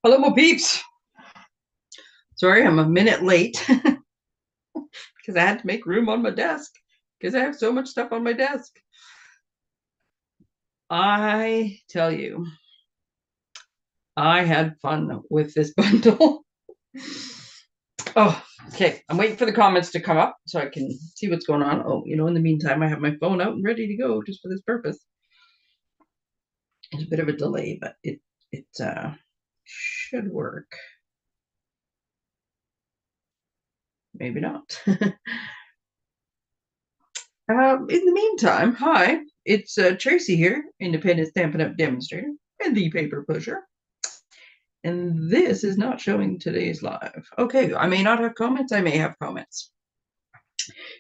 Hello, my peeps. Sorry, I'm a minute late because I had to make room on my desk because I have so much stuff on my desk. I tell you, I had fun with this bundle. Oh, okay. I'm waiting for the comments to come up so I can see what's going on. Oh, in the meantime, I have my phone out and ready to go just for this purpose. There's a bit of a delay, but it should work. Maybe not. In the meantime, hi, it's Tracey here, independent Stampin' Up! Demonstrator and the paper pusher. And this is not showing today's live. Okay, I may not have comments. I may have comments.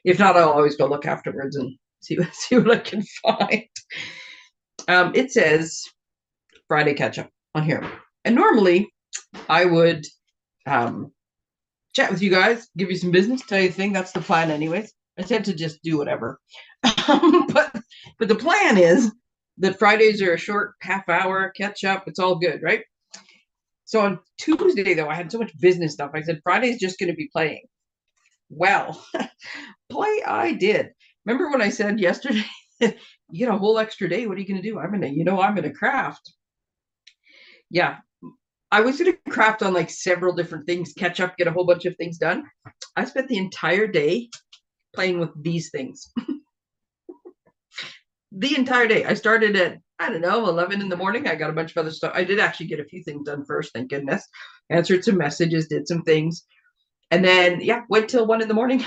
If not, I'll always go look afterwards and see what I can find. It says Friday catch up on here. And normally I would chat with you guys, give you some business, tell you the thing. That's the plan anyways. I tend to just do whatever. but the plan is that Fridays are a short half hour catch up. It's all good, right? So on Tuesday, though, I had so much business stuff. I said Friday's just going to be playing. Well, play I did. Remember when I said yesterday, you get a whole extra day. What are you going to do? I'm going to craft. Yeah, I was going to craft on like several different things, catch up, get a whole bunch of things done. I spent the entire day playing with these things. The entire day. I started at, I don't know, 11 in the morning. I got a bunch of other stuff. I did actually get a few things done first, thank goodness. Answered some messages, did some things. And then, yeah, went till 1 in the morning.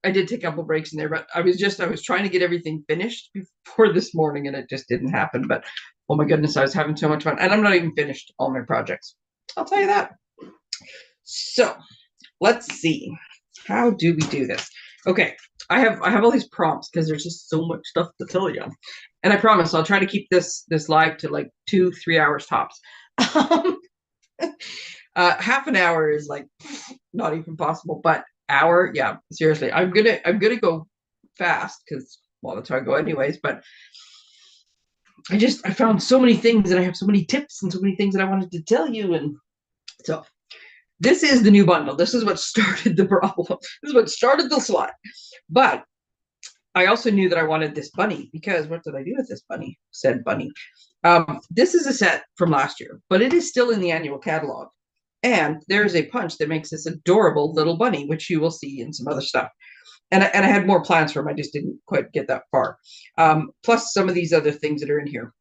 I did take a couple breaks in there, but I was trying to get everything finished before this morning and it just didn't happen. But oh my goodness, I was having so much fun. And I'm not even finished all my projects. I'll tell you that. So let's see. How do we do this? Okay, I have all these prompts because there's just so much stuff to tell you. And I promise I'll try to keep this live to like 2-3 hours tops. Half an hour is like not even possible, but hour, yeah, seriously. I'm gonna go fast because well that's how I go anyways, but I found so many things and I have so many tips and so many things that I wanted to tell you. And so this is the new bundle. This is what started the problem. This is what started the slide. But I also knew that I wanted this bunny because what did I do with this bunny? Said bunny. This is a set from last year, but it is still in the annual catalog. And there's a punch that makes this adorable little bunny, which you will see in some other stuff. And I had more plans for him. I just didn't quite get that far. Plus some of these other things that are in here.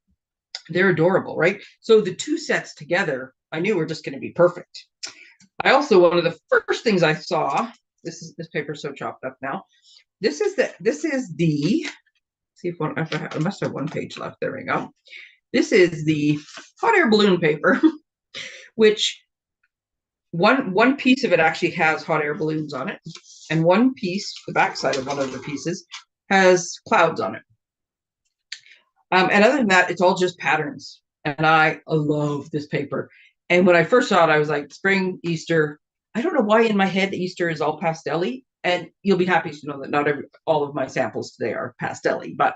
They're adorable, right? So the two sets together, I knew were just going to be perfect. I also, one of the first things I saw, this paper's so chopped up now. This is the, see if I must have one page left. There we go. This is the hot air balloon paper, which one piece of it actually has hot air balloons on it. And one piece, the backside of one of the pieces, has clouds on it. And other than that, it's all just patterns. And I love this paper. And when I first saw it, I was like, spring, Easter. I don't know why in my head Easter is all pastel-y. And you'll be happy to know that not all of my samples today are pastel-y. But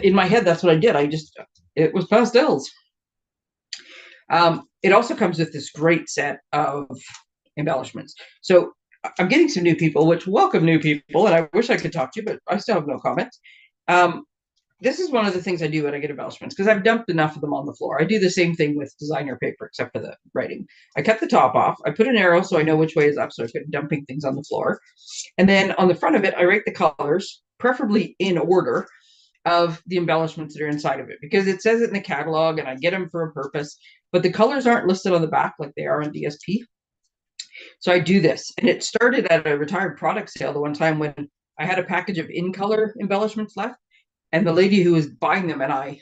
in my head, that's what I did. It was pastels. It also comes with this great set of embellishments. So I'm getting some new people, which welcome new people. And I wish I could talk to you, but I still have no comments. This is one of the things I do when I get embellishments because I've dumped enough of them on the floor. I do the same thing with designer paper, except for the writing. I cut the top off. I put an arrow so I know which way is up, so I quit dumping things on the floor. And then on the front of it, I write the colors, preferably in order, of the embellishments that are inside of it because it says it in the catalog and I get them for a purpose, but the colors aren't listed on the back like they are on DSP. So I do this. And it started at a retired product sale the one time when I had a package of in-color embellishments left. And the lady who was buying them and I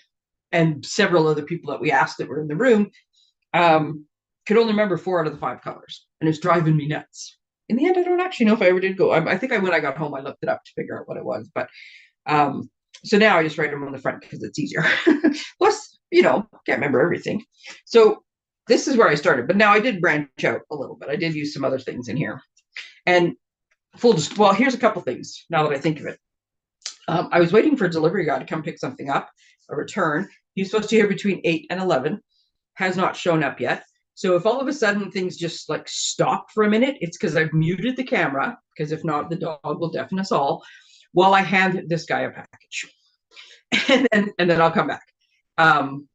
and several other people that we asked that were in the room could only remember 4 out of the 5 colors. And it's driving me nuts. In the end, I don't actually know if I ever did go. I think when I got home, I looked it up to figure out what it was. But so now I just write them on the front because it's easier. Plus, can't remember everything. So this is where I started. But now I did branch out a little bit. I did use some other things in here. And well, here's a couple things now that I think of it. I was waiting for a delivery guy to come pick something up, a return. He's supposed to be here between 8 and 11. Has not shown up yet. So if all of a sudden things just like stop for a minute, it's because I've muted the camera, because if not, the dog will deafen us all while I hand this guy a package. And then I'll come back. Um,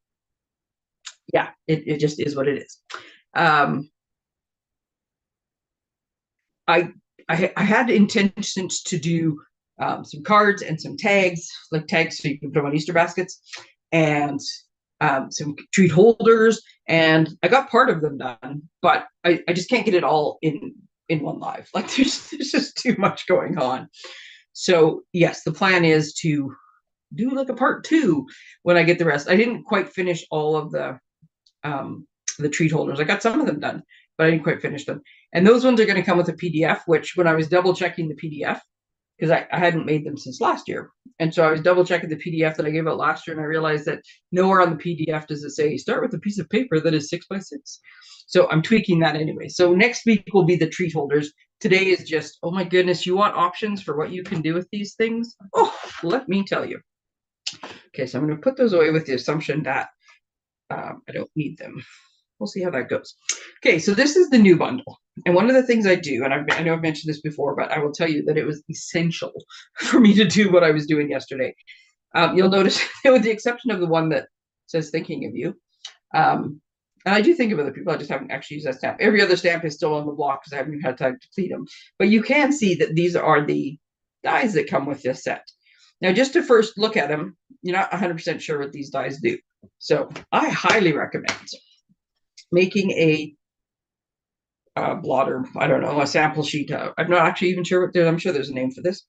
yeah, it just is what it is. Um, I, I had intentions to do some cards and some tags, like tags so you can put them on Easter baskets, and some treat holders, and I got part of them done, but I just can't get it all in one live. Like there's just too much going on. So yes, the plan is to do like a part two when I get the rest. I didn't quite finish all of the treat holders. I got some of them done, but I didn't quite finish them. And those ones are going to come with a PDF, which when I was double checking the PDF, because I hadn't made them since last year. And so I was double checking the PDF that I gave out last year, and I realized that nowhere on the PDF does it say start with a piece of paper that is 6x6. So I'm tweaking that anyway. So next week will be the treat holders. Today is just, oh my goodness, you want options for what you can do with these things? Oh, let me tell you. Okay, so I'm going to put those away with the assumption that I don't need them. We'll see how that goes. Okay, so this is the new bundle. And one of the things I do, and I know I've mentioned this before, but I will tell you that it was essential for me to do what I was doing yesterday. You'll notice, with the exception of the one that says thinking of you, and I do think of other people, I just haven't actually used that stamp. Every other stamp is still on the block because I haven't had time to pleat them. But you can see that these are the dies that come with this set. Now, just to first look at them, you're not 100% sure what these dies do. So I highly recommend making a blotter, I don't know, a sample sheet. I'm not actually even sure what they're, I'm sure there's a name for this.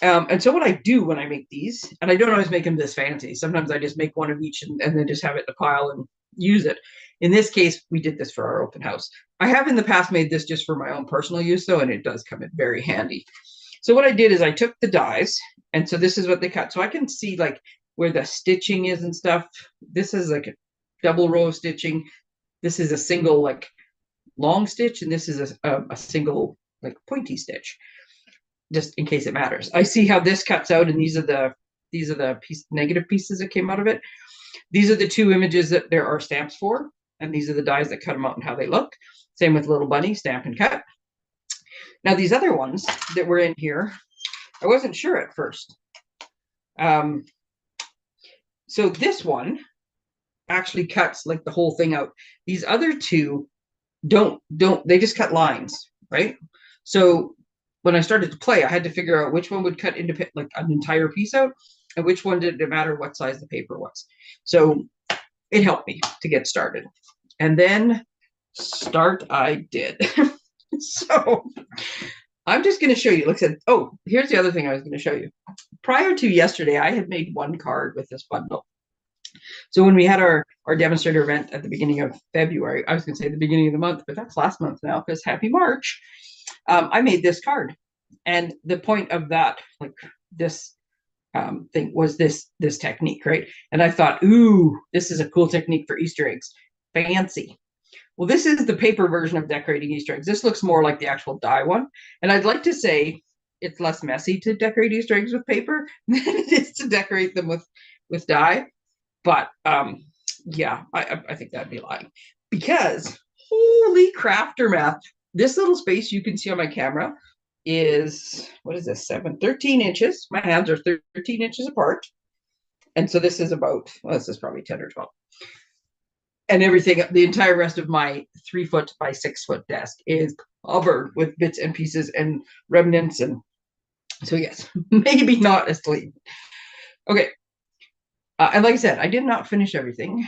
And so what I do when I make these, and I don't always make them this fancy. Sometimes I just make one of each and then just have it in a pile and use it. In this case, we did this for our open house. I have in the past made this just for my own personal use though, and it does come in very handy. So what I did is I took the dies, and so this is what they cut. So I can see like where the stitching is and stuff. This is like a double row of stitching. This is a single like long stitch, and this is a single like pointy stitch, just in case it matters. I see how this cuts out, and these are the negative pieces that came out of it. These are the two images that there are stamps for, and these are the dies that cut them out and how they look. Same with Little Bunny, stamp and cut. Now these other ones that were in here, I wasn't sure at first. So this one actually cuts like the whole thing out. These other two don't, they just cut lines, right? So when I started to play, I had to figure out which one would cut into like an entire piece out and which one didn't matter what size the paper was. So it helped me to get started. And then start I did. So I'm just going to show you. Look at, oh, here's the other thing I was going to show you. Prior to yesterday, I had made one card with this bundle. So when we had our demonstrator event at the beginning of February, I was going to say the beginning of the month, but that's last month now because happy March. I made this card. And the point of that, like this thing was this technique, right? And I thought, ooh, this is a cool technique for Easter eggs. Fancy. Well, this is the paper version of decorating Easter eggs. This looks more like the actual die one. And I'd like to say it's less messy to decorate Easter eggs with paper than it is to decorate them with die. But yeah, I think that'd be lying. Because holy crafter math, this little space you can see on my camera is, what is this, 13 inches. My hands are 13 inches apart. And so this is about, well, this is probably 10 or 12. And everything, the entire rest of my 3 foot by 6 foot desk is covered with bits and pieces and remnants. And so yes, maybe not as clean. Okay. And like I said, I did not finish everything.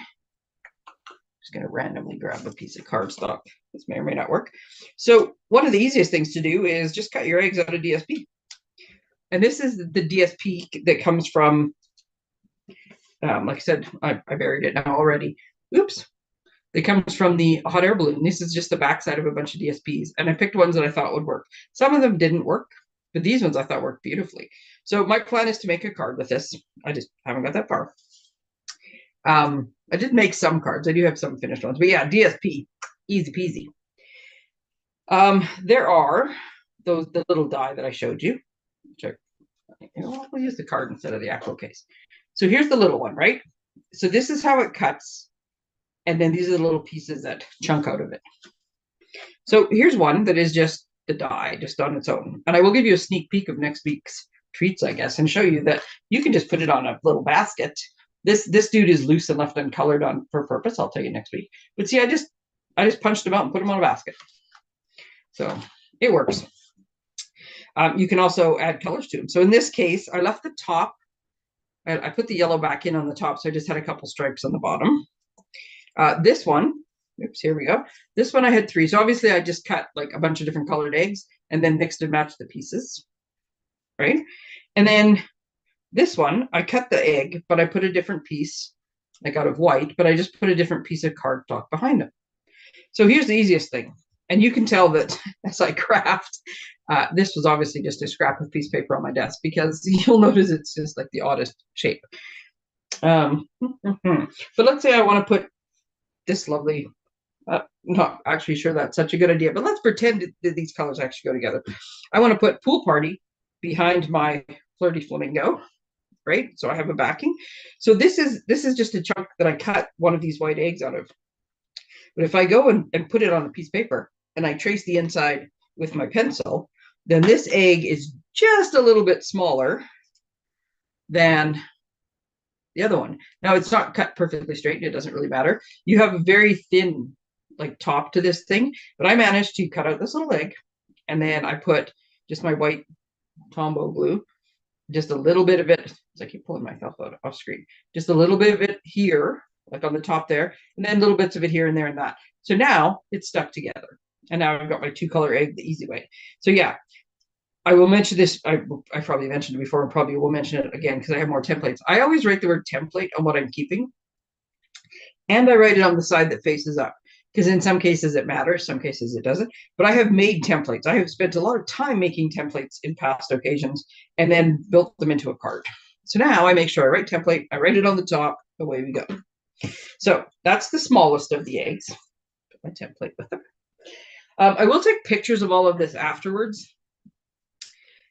I'm just going to randomly grab a piece of cardstock. This may or may not work. So one of the easiest things to do is just cut your eggs out of DSP. And this is the DSP that comes from, like I said, I buried it now already. Oops. It comes from the hot air balloon. This is just the backside of a bunch of DSPs. And I picked ones that I thought would work. Some of them didn't work, but these ones I thought worked beautifully. So my plan is to make a card with this. I just haven't got that far. I did make some cards. I do have some finished ones. But yeah, DSP, easy peasy. There are the little die that I showed you. Which we'll use the card instead of the actual case. So here's the little one, right? So this is how it cuts And then these are the little pieces that chunk out of it. So here's one that is just the die, just on its own. And I will give you a sneak peek of next week's treats, I guess, and show you that you can just put it on a little basket. This dude is loose and left uncolored on for purpose. I'll tell you next week. But see, I just punched them out and put them on a basket. So it works. You can also add colors to them. So in this case, I left the top. I put the yellow back in on the top, so I just had a couple stripes on the bottom. This one, oops, here we go. This one I had 3. So obviously I just cut like a bunch of different colored eggs and then mixed and matched the pieces, right? And then this one, I cut the egg, but I put a different piece, like out of white, but I just put a different piece of cardstock behind it. So here's the easiest thing. And you can tell that as I craft, this was obviously just a scrap of piece of paper on my desk, because you'll notice it's just like the oddest shape. But let's say I want to put this lovely, not actually sure that's such a good idea, but let's pretend that these colors actually go together. I want to put pool party behind my flirty flamingo, right? So I have a backing. So this is just a chunk that I cut one of these white eggs out of. But if I go and put it on a piece of paper and I trace the inside with my pencil, then this egg is just a little bit smaller than the other one. Now it's not cut perfectly straight. It doesn't really matter. You have a very thin like top to this thing, but I managed to cut out this little egg, and then I put just my white Tombow glue, just a little bit of it. I keep pulling myself out off screen. Just a little bit of it here, like on the top there, and then little bits of it here and there and that. So now it's stuck together. And now I've got my 2-color egg the easy way. So yeah, I will mention this. I probably mentioned it before, and probably will mention it again because I have more templates. I always write the word template on what I'm keeping. And I write it on the side that faces up, because in some cases it matters, some cases it doesn't. But I have made templates. I have spent a lot of time making templates in past occasions and then built them into a card. So now I make sure I write template, I write it on the top, away we go. So that's the smallest of the eggs. Put my template with them. I will take pictures of all of this afterwards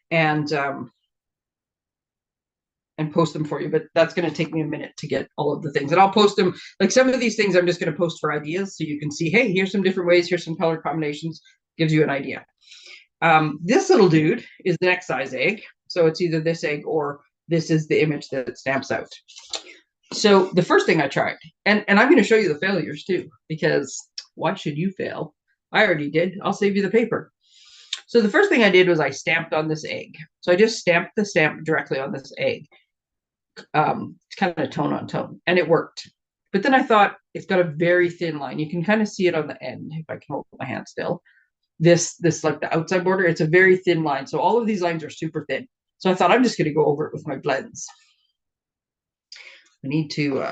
and post them for you, but that's going to take me a minute to get all of the things. And I'll post them, like some of these things I'm just going to post for ideas, so you can see, hey, here's some different ways, here's some color combinations, gives you an idea. This little dude is the next size egg. So it's either this egg or this is the image that it stamps out. So the first thing I tried, and I'm going to show you the failures too, because why should you fail? I already did. I'll save you the paper. So the first thing I did was I stamped on this egg. So I just stamped the stamp directly on this egg. It's kind of tone on tone, and it worked. But then I thought it's got a very thin line. You can kind of see it on the end if I can hold my hand still. This like the outside border, it's a very thin line. So all of these lines are super thin. So I thought I'm just going to go over it with my blends. I need to,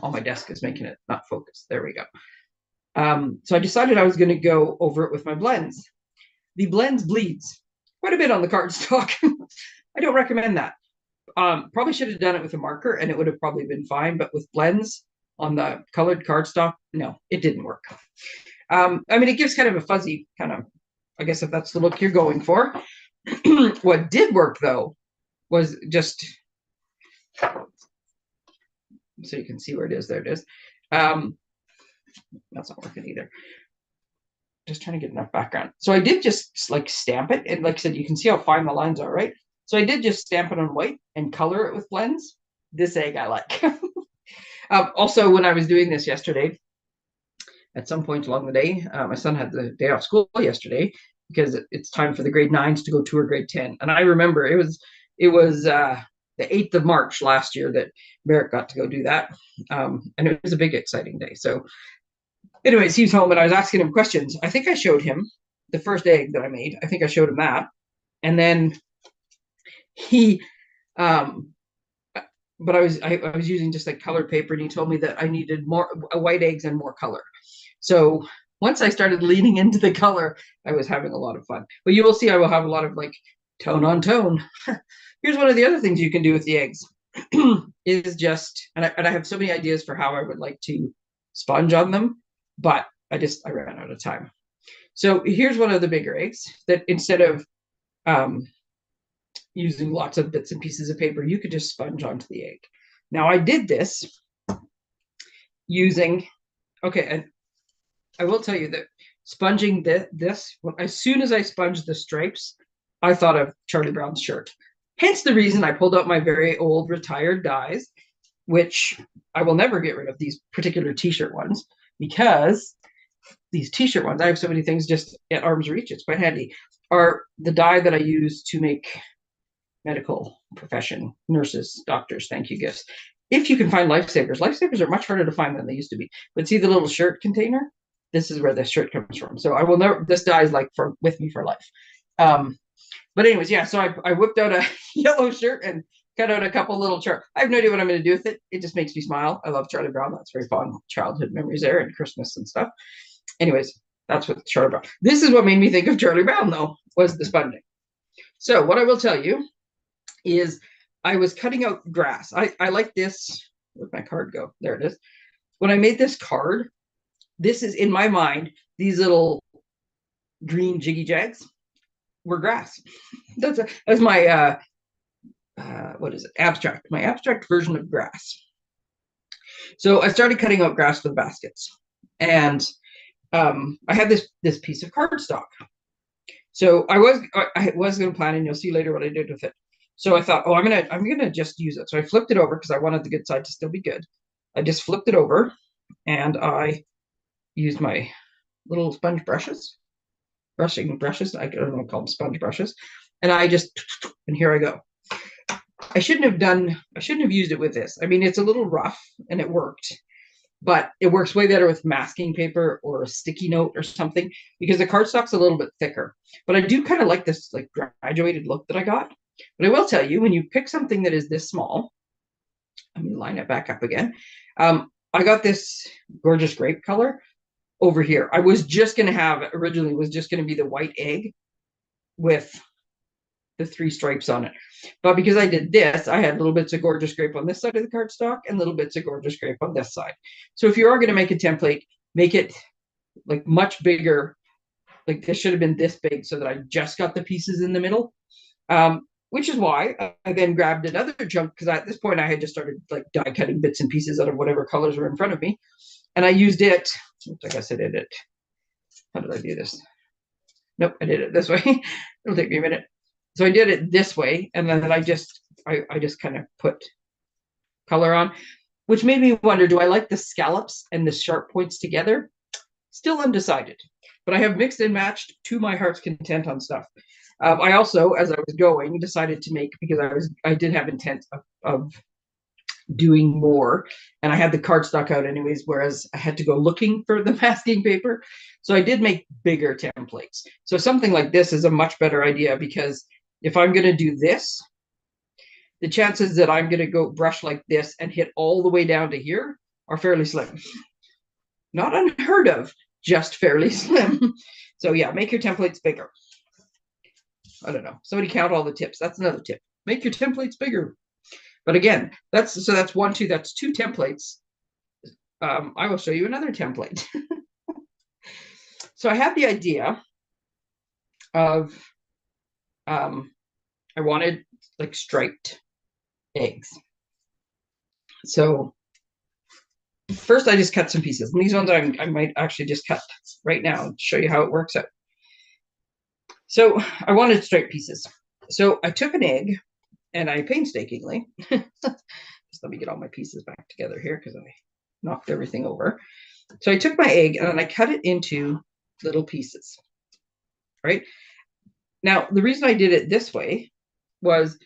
oh, my desk is making it not focus. There we go. So I decided I was going to go over it with my blends. The blends bleeds quite a bit on the cardstock. I don't recommend that. Probably should have done it with a marker and it would have probably been fine, but with blends on the colored cardstock, no, it didn't work. I mean, it gives kind of a fuzzy kind of, I guess if that's the look you're going for. What did work though was just, so you can see where it is, there it is. That's not working either. Just trying to get enough background. So I did just like stamp it, and like I said, you can see how fine the lines are, right? So I did just stamp it on white and color it with blends. This egg I like. Also, when I was doing this yesterday, at some point along the day, my son had the day off school yesterday because it's time for the grade 9s to go tour grade 10. And I remember it was the 8th of March last year that Merrick got to go do that. And it was a big, exciting day. So anyways, he was home and I was asking him questions. I think I showed him the first egg that I made. I think I showed him that. And then he, but I was using just like colored paper, and he told me that I needed more white eggs and more color. So once I started leaning into the color, I was having a lot of fun. But you will see I will have a lot of like tone on tone. Here's one of the other things you can do with the eggs is just, and I have so many ideas for how I would like to sponge on them, but I ran out of time. So here's one of the bigger eggs that instead of using lots of bits and pieces of paper, you could just sponge onto the egg. Now I did this using Okay, and I will tell you that sponging this, as soon as I sponged the stripes, I thought of Charlie Brown's shirt. Hence the reason I pulled out my very old retired dies, which I will never get rid of these particular t-shirt ones, because these t-shirt ones, I have so many things just at arm's reach, it's quite handy, are the die that I use to make medical profession, nurses, doctors, thank you gifts. If you can find lifesavers, lifesavers are much harder to find than they used to be. But see the little shirt container? This is where this shirt comes from. So I will never, this die is like for with me for life. But anyways, yeah, so I whipped out a yellow shirt and cut out a couple little chart. I have no idea what I'm going to do with it. It just makes me smile. I love Charlie Brown. That's very fun childhood memories there and Christmas and stuff. Anyways, that's what Charlie Brown. This is what made me think of Charlie Brown, though, was the sponging. So what I will tell you is I was cutting out grass. I like this. Where'd my card go? There it is. When I made this card, this is in my mind, these little green jiggy jags were grass. That's my what is it? Abstract. My abstract version of grass. So I started cutting out grass for the baskets, and I had this piece of cardstock. So I was going to plan, and you'll see later what I did with it. So I thought, oh, I'm gonna just use it. So I flipped it over because I wanted the good side to still be good. I just flipped it over, and I used my little sponge brushes, brushing brushes. I don't know what to call them, sponge brushes. And and here I go. I shouldn't have used it with this. I mean, it's a little rough and it worked, but it works way better with masking paper or a sticky note or something because the cardstock's a little bit thicker. But I do kind of like this like graduated look that I got. But I will tell you, when you pick something that is this small, I'm going to line it back up again. I got this gorgeous grape color over here. I was just going to have, originally was just going to be the white egg with the 3 stripes on it. But because I did this, I had little bits of gorgeous grape on this side of the cardstock and little bits of gorgeous grape on this side. So if you are going to make a template, make it like much bigger. Like this should have been this big so that I just got the pieces in the middle. Which is why I then grabbed another chunk because at this point I had just started like die cutting bits and pieces out of whatever colors were in front of me. And I used it. Oops, I guess I did it. How did I do this? Nope, I did it this way. It'll take me a minute. So I did it this way, and then I just kind of put color on, which made me wonder, do I like the scallops and the sharp points together? Still undecided, but I have mixed and matched to my heart's content on stuff. I also, as I was going, decided to make, because I did have intent of doing more, and I had the cardstock out anyways, whereas I had to go looking for the masking paper. So I did make bigger templates. So something like this is a much better idea because if I'm going to do this, the chances that I'm going to go brush like this and hit all the way down to here are fairly slim. Not unheard of, just fairly slim. So yeah, make your templates bigger. I don't know. Somebody count all the tips. That's another tip. Make your templates bigger. But again, that's 2 templates. I will show you another template. So I had the idea of, I wanted like striped eggs. So first I just cut some pieces. And these ones I might actually just cut right now and show you how it works out. So I wanted striped pieces. So I took an egg and I painstakingly, just let me get all my pieces back together here because I knocked everything over. So I took my egg and then I cut it into little pieces, right? Now, the reason I did it this way was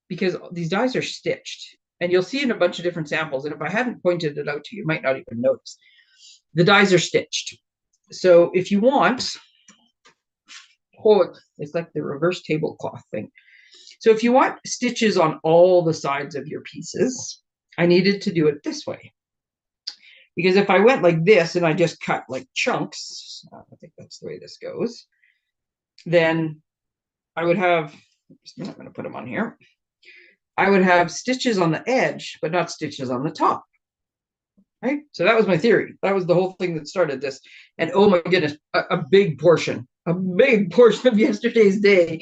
because these dies are stitched, and you'll see in a bunch of different samples, and if I hadn't pointed it out to you, you might not even notice. The dies are stitched. So if you want, it's like the reverse tablecloth thing. So if you want stitches on all the sides of your pieces, I needed to do it this way. Because if I went like this and I just cut like chunks, I think that's the way this goes, then I would have, I'm going to put them on here. I would have stitches on the edge, but not stitches on the top. Right? So that was my theory. That was the whole thing that started this. And oh my goodness, a big portion of yesterday's day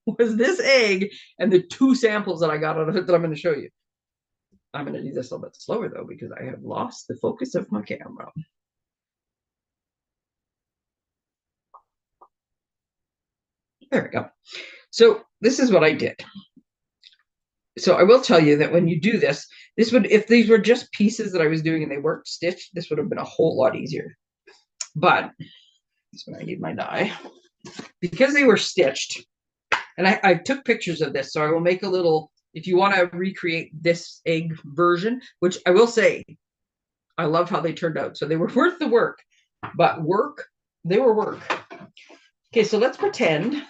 was this egg and the 2 samples that I got out of it that I'm going to show you. I'm going to do this a little bit slower though, because I have lost the focus of my camera. There we go. So this is what I did. So I will tell you that when you do this, this would, if these were just pieces that I was doing and they weren't stitched, this would have been a whole lot easier. But that's when I need my die. Because they were stitched, and I took pictures of this, so I will make a little, if you want to recreate this egg version, which I will say, I love how they turned out. So they were worth the work, but they were work. Okay, so let's pretend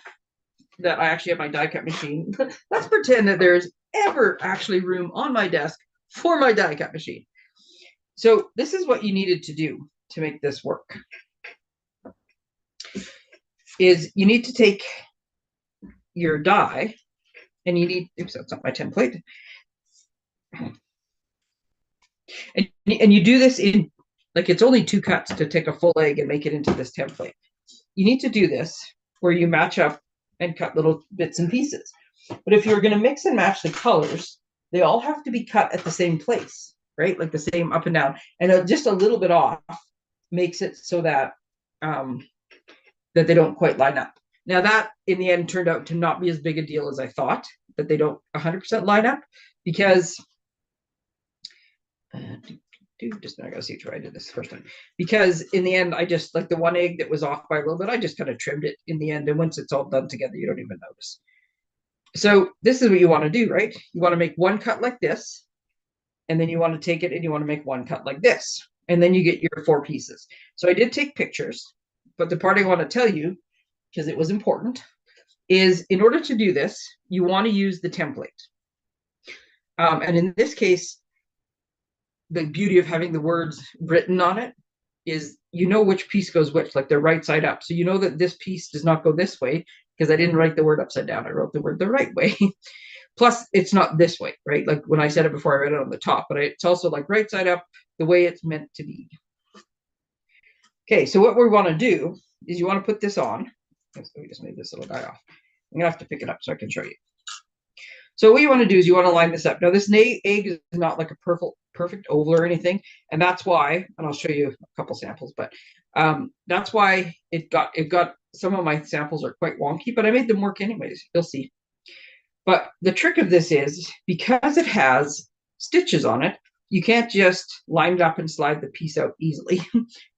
that I actually have my die cut machine. Let's pretend that there's ever actually room on my desk for my die cut machine. So this is what you needed to do to make this work. Is you need to take your die and you need, oops, that's not my template. And you do this in, like, it's only 2 cuts to take a full egg and make it into this template. You need to do this where you match up and cut little bits and pieces. But if you're going to mix and match the colors, they all have to be cut at the same place, right? Like the same up and down. And just a little bit off makes it so that that they don't quite line up. Now that in the end turned out to not be as big a deal as I thought, that they don't 100% line up, because just now I gotta see if I did this the first time. Because in the end, I just, like the one egg that was off by a little bit, I just kind of trimmed it in the end. And once it's all done together, you don't even notice. So this is what you want to do, right? You want to make one cut like this, and then you want to take it and you want to make one cut like this. And then you get your 4 pieces. So I did take pictures, but the part I want to tell you, because it was important, is in order to do this, you want to use the template. And in this case, the beauty of having the words written on it is you know which piece goes which, like they're right side up. So you know that this piece does not go this way because I didn't write the word upside down. I wrote the word the right way. Plus, it's not this way, right? Like when I said it before, I read it on the top, but it's also like right side up, the way it's meant to be. Okay, so what we want to do is you want to put this on. Let me just move this little guy off. I'm going to have to pick it up so I can show you. So what you want to do is you want to line this up. Now, this egg is not like a perfect oval or anything, and that's why, and I'll show you a couple samples, but that's why it got some of my samples are quite wonky, but I made them work anyways. You'll see. But the trick of this is, because it has stitches on it, you can't just line it up and slide the piece out easily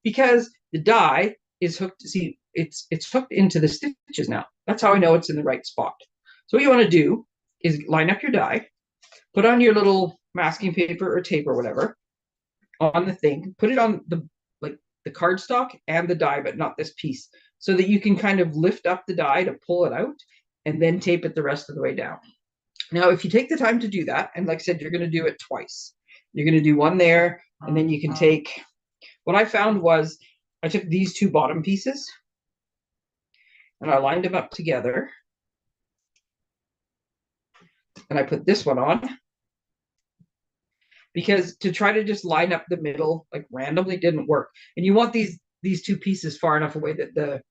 because the die is hooked. See, it's hooked into the stitches now. That's how I know it's in the right spot. So what you want to do is line up your die, put on your little masking paper or tape or whatever on the thing, put it on the cardstock and the die, but not this piece, so that you can kind of lift up the die to pull it out and then tape it the rest of the way down. Now, if you take the time to do that, and like I said, you're going to do it twice. You're going to do one there, and then you can take, what I found was I took these 2 bottom pieces and I lined them up together. And I put this one on, because to try to just line up the middle like randomly didn't work. And you want these 2 pieces far enough away that the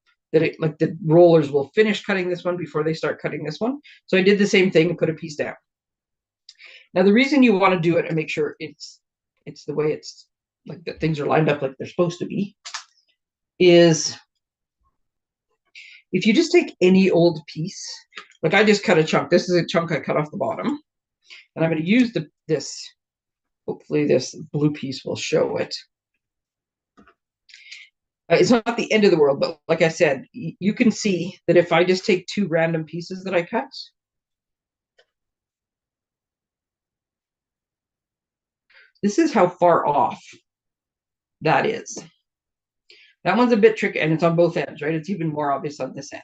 rollers will finish cutting this one before they start cutting this one. So I did the same thing and put a piece down. Now the reason you want to do it and make sure it's the way it's, like that things are lined up like they're supposed to be, is if you just take any old piece, like I just cut a chunk. This is a chunk I cut off the bottom, and I'm going to use this. Hopefully this blue piece will show it. It's not the end of the world, but like I said, you can see that if I just take 2 random pieces that I cut, this is how far off that is. That one's a bit tricky, and it's on both ends, right? It's even more obvious on this end,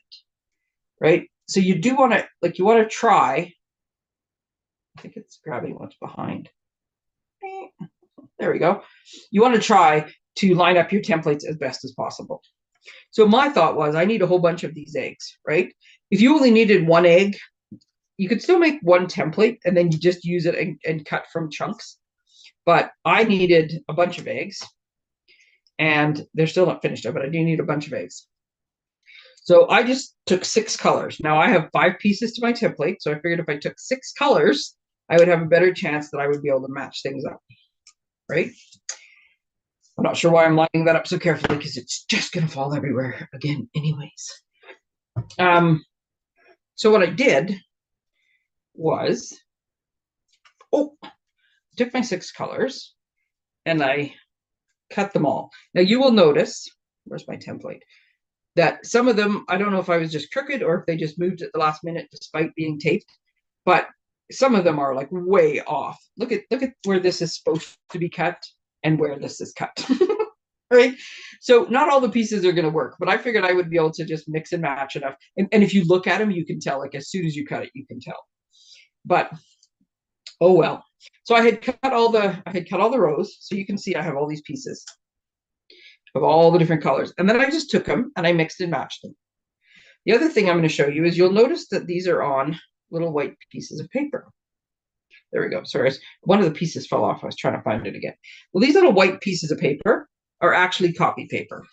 right? So you do want to, like, you want to try, I think it's grabbing what's behind. There we go. You want to try to line up your templates as best as possible. So my thought was, I need a whole bunch of these eggs, right? If you only needed 1 egg, you could still make 1 template and then you just use it and cut from chunks. But I needed a bunch of eggs, and they're still not finished up, but I do need a bunch of eggs. So I just took 6 colors. Now I have 5 pieces to my template, so I figured if I took 6 colors, I would have a better chance that I would be able to match things up, right? I'm not sure why I'm lining that up so carefully, because it's just going to fall everywhere again anyways. So what I did was, took my 6 colors and I cut them all. Now you will notice, where's my template? That some of them, I don't know if I was just crooked or if they just moved at the last minute despite being taped, but some of them are like way off. Look at where this is supposed to be cut and where this is cut. Right? So not all the pieces are going to work, but I figured I would be able to just mix and match enough. And if you look at them, you can tell, like as soon as you cut it, you can tell. But oh well. So I had cut all the rows. So you can see I have all these pieces of all the different colors. And then I just took them and I mixed and matched them. The other thing I'm going to show you is you'll notice that these are on little white pieces of paper. There we go. Sorry, one of the pieces fell off. I was trying to find it again. Well, these little white pieces of paper are actually copy paper.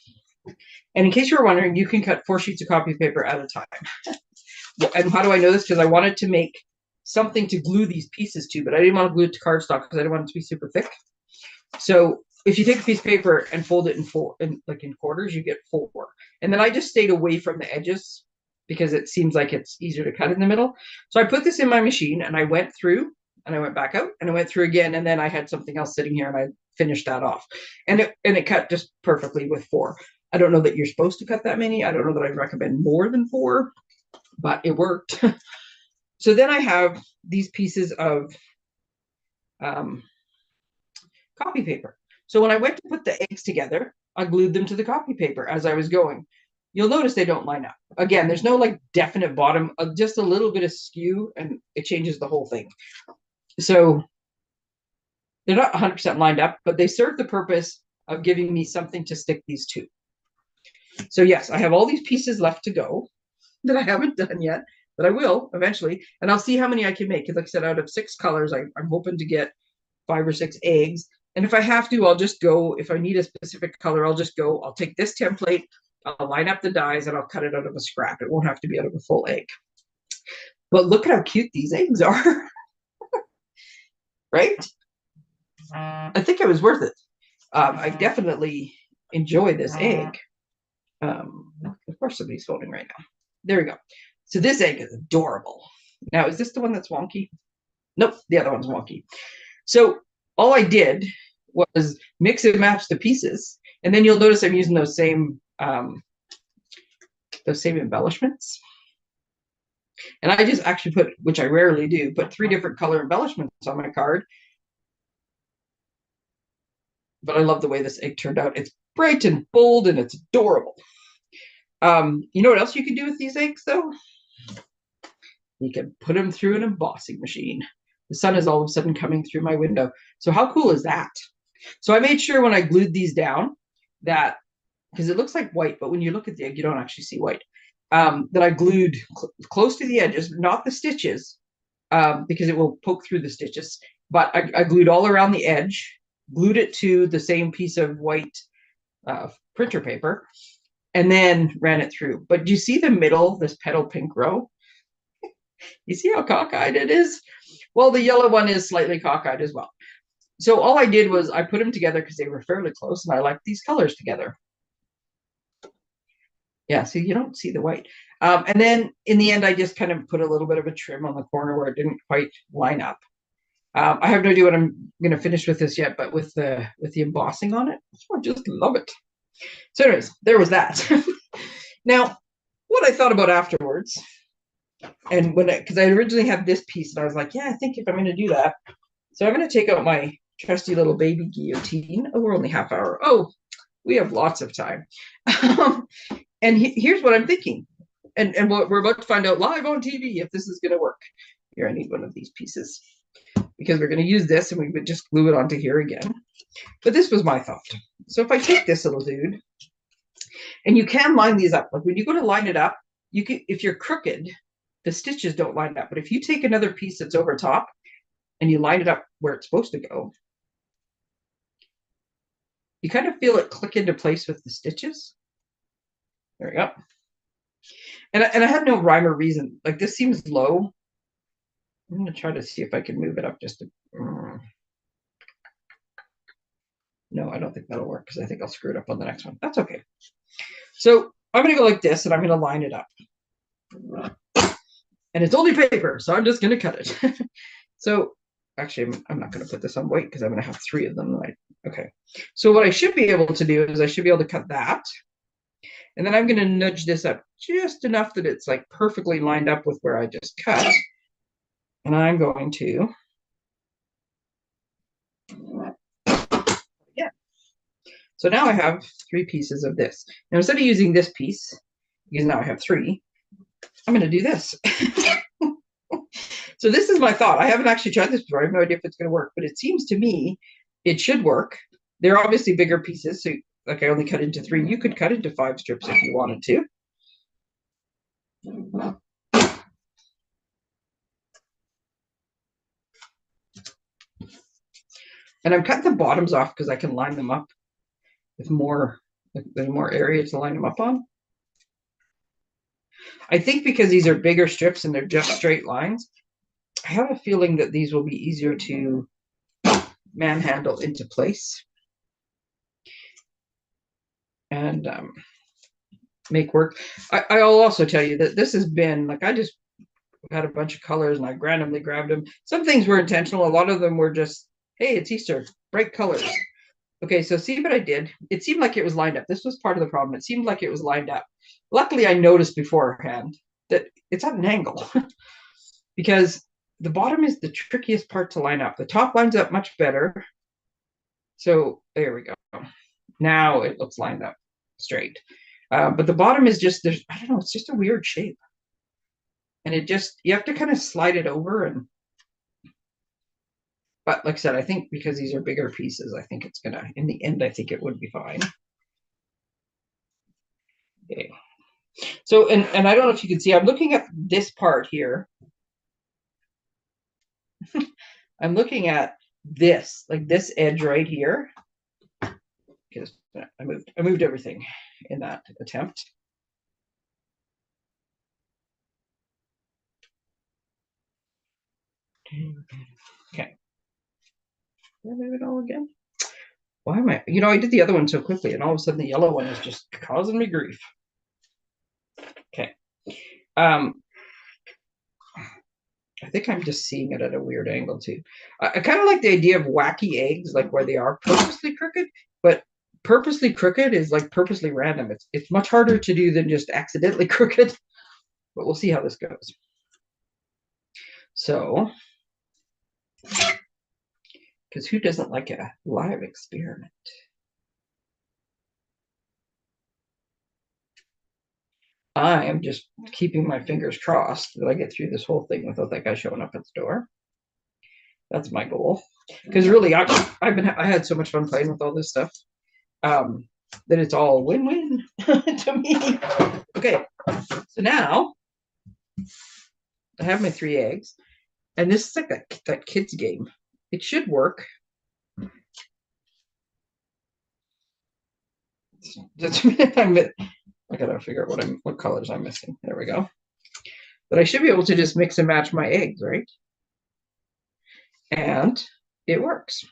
And in case you were wondering, you can cut 4 sheets of copy paper at a time. And how do I know this? Because I wanted to make something to glue these pieces to, but I didn't want to glue it to cardstock because I didn't want it to be super thick. So if you take a piece of paper and fold it in quarters, you get 4. And then I just stayed away from the edges because it seems like it's easier to cut in the middle. So I put this in my machine and I went through and I went back out and I went through again. And then I had something else sitting here and I finished that off. And it cut just perfectly with 4. I don't know that you're supposed to cut that many. I don't know that I'd recommend more than 4, but it worked. So then I have these pieces of copy paper. So when I went to put the eggs together, I glued them to the copy paper as I was going. You'll notice they don't line up. Again, there's no like definite bottom, just a little bit of skew and it changes the whole thing. So they're not 100% lined up, but they serve the purpose of giving me something to stick these to. So yes, I have all these pieces left to go that I haven't done yet, but I will eventually. And I'll see how many I can make. Because like I said, out of 6 colors, I'm hoping to get 5 or 6 eggs. And if I have to, I'll just go, if I need a specific color, I'll take this template, I'll line up the dies and I'll cut it out of a scrap. It won't have to be out of a full egg. But look at how cute these eggs are. Right? I think it was worth it. I definitely enjoy this egg. Of course, somebody's folding right now. There we go. So this egg is adorable. Now, is this the one that's wonky? Nope, the other one's wonky. So all I did was mix and match the pieces. And then you'll notice I'm using those same embellishments. And I just actually put, which I rarely do, put 3 different color embellishments on my card. But I love the way this egg turned out. It's bright and bold and it's adorable. You know what else you can do with these eggs, though? You can put them through an embossing machine. The sun is all of a sudden coming through my window. So how cool is that? So I made sure when I glued these down that, because it looks like white, but when you look at the egg, you don't actually see white, that I glued close to the edges, not the stitches, because it will poke through the stitches, but I glued all around the edge, glued it to the same piece of white printer paper, and then ran it through. But do you see the middle, this petal pink row? You see how cockeyed it is? Well, the yellow one is slightly cockeyed as well. So all I did was I put them together because they were fairly close and I liked these colors together. Yeah, so you don't see the white. And then in the end, I just kind of put a little bit of a trim on the corner where it didn't quite line up. I have no idea what I'm going to finish with this yet, but with the embossing on it, I just love it. So anyways, there was that. Now, what I thought about afterwards, and because I originally had this piece and I was like, yeah, I think if I'm going to do that. So I'm going to take out my trusty little baby guillotine. Oh, we're only half hour. Oh, we have lots of time. And here's what I'm thinking. And we're about to find out live on TV if this is going to work. Here, I need one of these pieces because we're going to use this and we would just glue it onto here again. But this was my thought. So if I take this little dude, and you can line these up. Like when you go to line it up, you can, if you're crooked, the stitches don't line up. But if you take another piece that's over top and you line it up where it's supposed to go, you kind of feel it click into place with the stitches. There we go. And I have no rhyme or reason. Like this seems low. I'm going to try to see if I can move it up just to... No, I don't think that'll work because I think I'll screw it up on the next one. That's okay. So I'm going to go like this and I'm going to line it up. and it's only paper, so I'm just going to cut it. So actually, I'm not going to put this on white because I'm going to have 3 of them. Right? Okay. So what I should be able to do is I should be able to cut that. And then I'm going to nudge this up just enough that it's like perfectly lined up with where I just cut. And I'm going to, yeah. So now I have 3 pieces of this. Now instead of using this piece, because now I have 3, I'm going to do this. So this is my thought. I haven't actually tried this before. I have no idea if it's going to work, but it seems to me it should work. They're obviously bigger pieces, so like I only cut into 3. You could cut into 5 strips if you wanted to. And I'm cutting the bottoms off because I can line them up with more, there's more area to line them up on. I think because these are bigger strips and they're just straight lines, I have a feeling that these will be easier to manhandle into place and make work. I'll also tell you that this has been, like I just had a bunch of colors and I randomly grabbed them. Some things were intentional. A lot of them were just, hey, it's Easter, bright colors. Okay, so see what I did? It seemed like it was lined up. This was part of the problem. It seemed like it was lined up. Luckily, I noticed beforehand that it's at an angle because the bottom is the trickiest part to line up. The top lines up much better. So there we go. Now it looks lined up straight. But the bottom is just, there's, I don't know, it's just a weird shape. And it just, you have to kind of slide it over. And but like I said, I think because these are bigger pieces, I think it's gonna, in the end, I think it would be fine. Okay. So, and I don't know if you can see, I'm looking at this part here. I'm looking at this, like this edge right here. Because I moved everything in that attempt. Okay. Did I move it all again? Why am I, I did the other one so quickly and all of a sudden the yellow one is just causing me grief. Okay. I think I'm just seeing it at a weird angle too. I kind of like the idea of wacky eggs, like where they are purposely crooked, but purposely crooked is like purposely random. It's much harder to do than just accidentally crooked, but we'll see how this goes. So, because who doesn't like a live experiment? I am just keeping my fingers crossed that I get through this whole thing without that guy showing up at the door. That's my goal. Because really, I had so much fun playing with all this stuff that it's all win-win to me. Okay, so now I have my 3 eggs, and this is like that kid's game. It should work. Just a minute, I gotta figure out what colors I'm missing. There we go. But I should be able to just mix and match my eggs, right? And it works.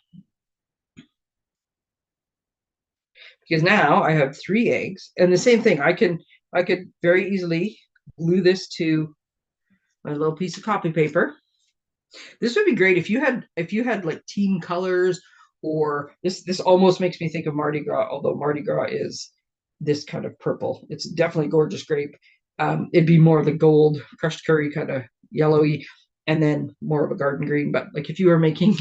Because now I have 3 eggs, and the same thing. I could very easily glue this to my little piece of copy paper. This would be great if you had like team colors, or this almost makes me think of Mardi Gras, although Mardi Gras is this kind of purple. It's definitely gorgeous grape. It'd be more of the gold crushed curry kind of yellowy, and then more of a garden green. But like if you were making,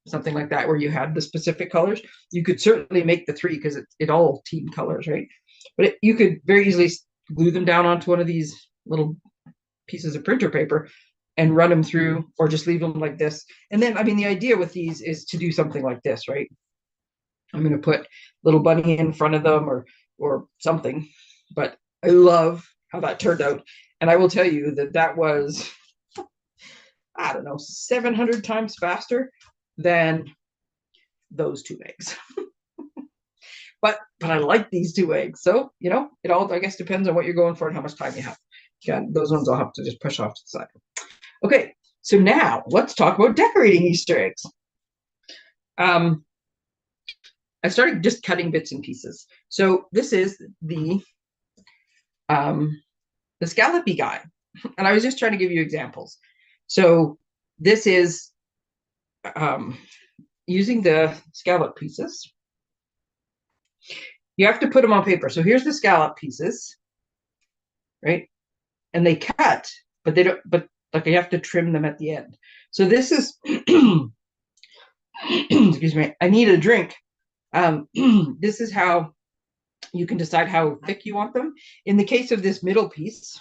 something like that where you had the specific colors, you could certainly make the 3 because it all team colors, right? But you could very easily glue them down onto one of these little pieces of printer paper and run them through, or just leave them like this. And then, I mean, the idea with these is to do something like this, right? I'm going to put little bunny in front of them or something. But I love how that turned out. And I will tell you that was, I don't know, 700 times faster than those 2 eggs. but I like these 2 eggs. So, it all, I guess, depends on what you're going for and how much time you have. Yeah, those ones I'll have to just push off to the side. Okay, so now let's talk about decorating Easter eggs. I started just cutting bits and pieces. So this is the scallopy guy. And I was just trying to give you examples. So this is using the scallop pieces. You have to put them on paper. So here's the scallop pieces, right? And they cut, but they don't, but like you have to trim them at the end. So this is, excuse me, I need a drink. This is how you can decide how thick you want them. In the case of this middle piece,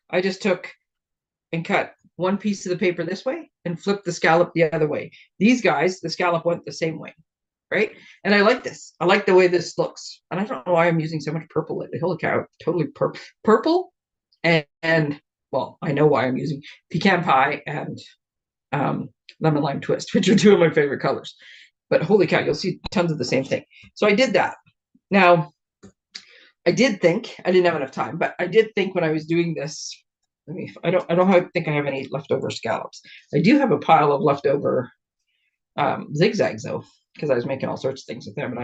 I just took and cut one piece of the paper this way and flipped the scallop the other way. These guys, the scallop went the same way, right? And I like this. I like the way this looks. And I don't know why I'm using so much purple lately. Holy cow, totally purple. And well, I know why I'm using pecan pie and lemon lime twist, which are two of my favorite colors. But holy cow, you'll see tons of the same thing. So I did that. Now, I did think I didn't have enough time, but I did think when I was doing this. I don't think I have any leftover scallops. I do have a pile of leftover zigzags though, because I was making all sorts of things with them.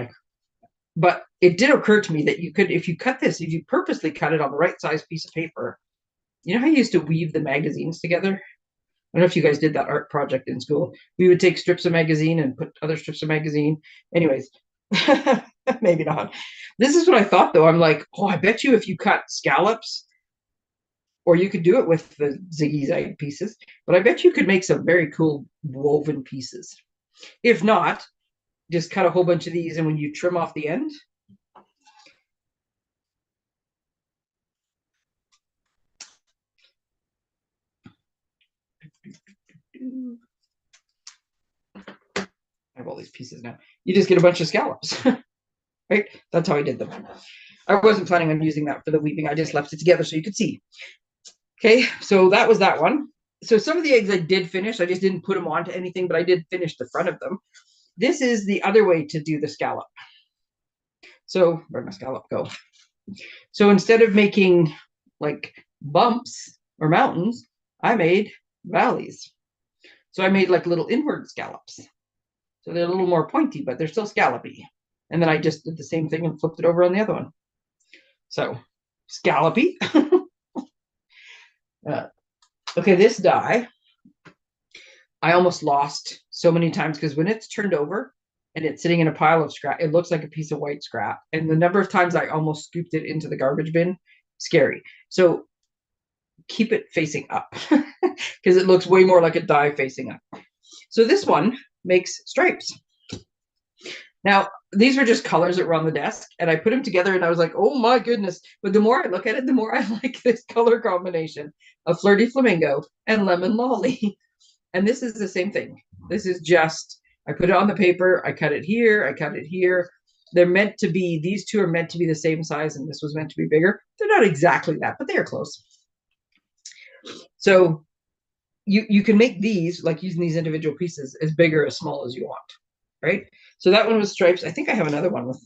But it did occur to me that you could, if you cut this, if you purposely cut it on the right size piece of paper, you know how you used to weave the magazines together? I don't know if you guys did that art project in school. We would take strips of magazine and put other strips of magazine. Anyways, maybe not. This is what I thought though. I'm like, oh, I bet you if you cut scallops, or you could do it with the zigzag pieces, but I bet you could make some very cool woven pieces. If not, just cut a whole bunch of these, and when you trim off the end, I have all these pieces now. You just get a bunch of scallops, right? That's how I did them. I wasn't planning on using that for the weaving. I just left it together so you could see. Okay, so that was that one. So some of the eggs I did finish. I just didn't put them onto anything, but I did finish the front of them. This is the other way to do the scallop. So where'd my scallop go? So instead of making like bumps or mountains, I made valleys. So I made like little inward scallops. So they're a little more pointy, but they're still scallopy. And then I just did the same thing and flipped it over on the other one. So scallopy. Okay, this die, I almost lost so many times because when it's turned over and it's sitting in a pile of scrap, it looks like a piece of white scrap. And the number of times I almost scooped it into the garbage bin, scary. So keep it facing up because it looks way more like a die facing up. So this one makes stripes. Now, these were just colors that were on the desk, and I put them together, and I was like, oh my goodness. But the more I look at it, the more I like this color combination of Flirty Flamingo and Lemon Lolly. And this is the same thing. This is just, I put it on the paper, I cut it here, I cut it here. They're meant to be, these two are meant to be the same size, and this was meant to be bigger. They're not exactly that, but they are close. So you can make these, like using these individual pieces, as big or as small as you want, right? So that one was stripes. I think I have another one with,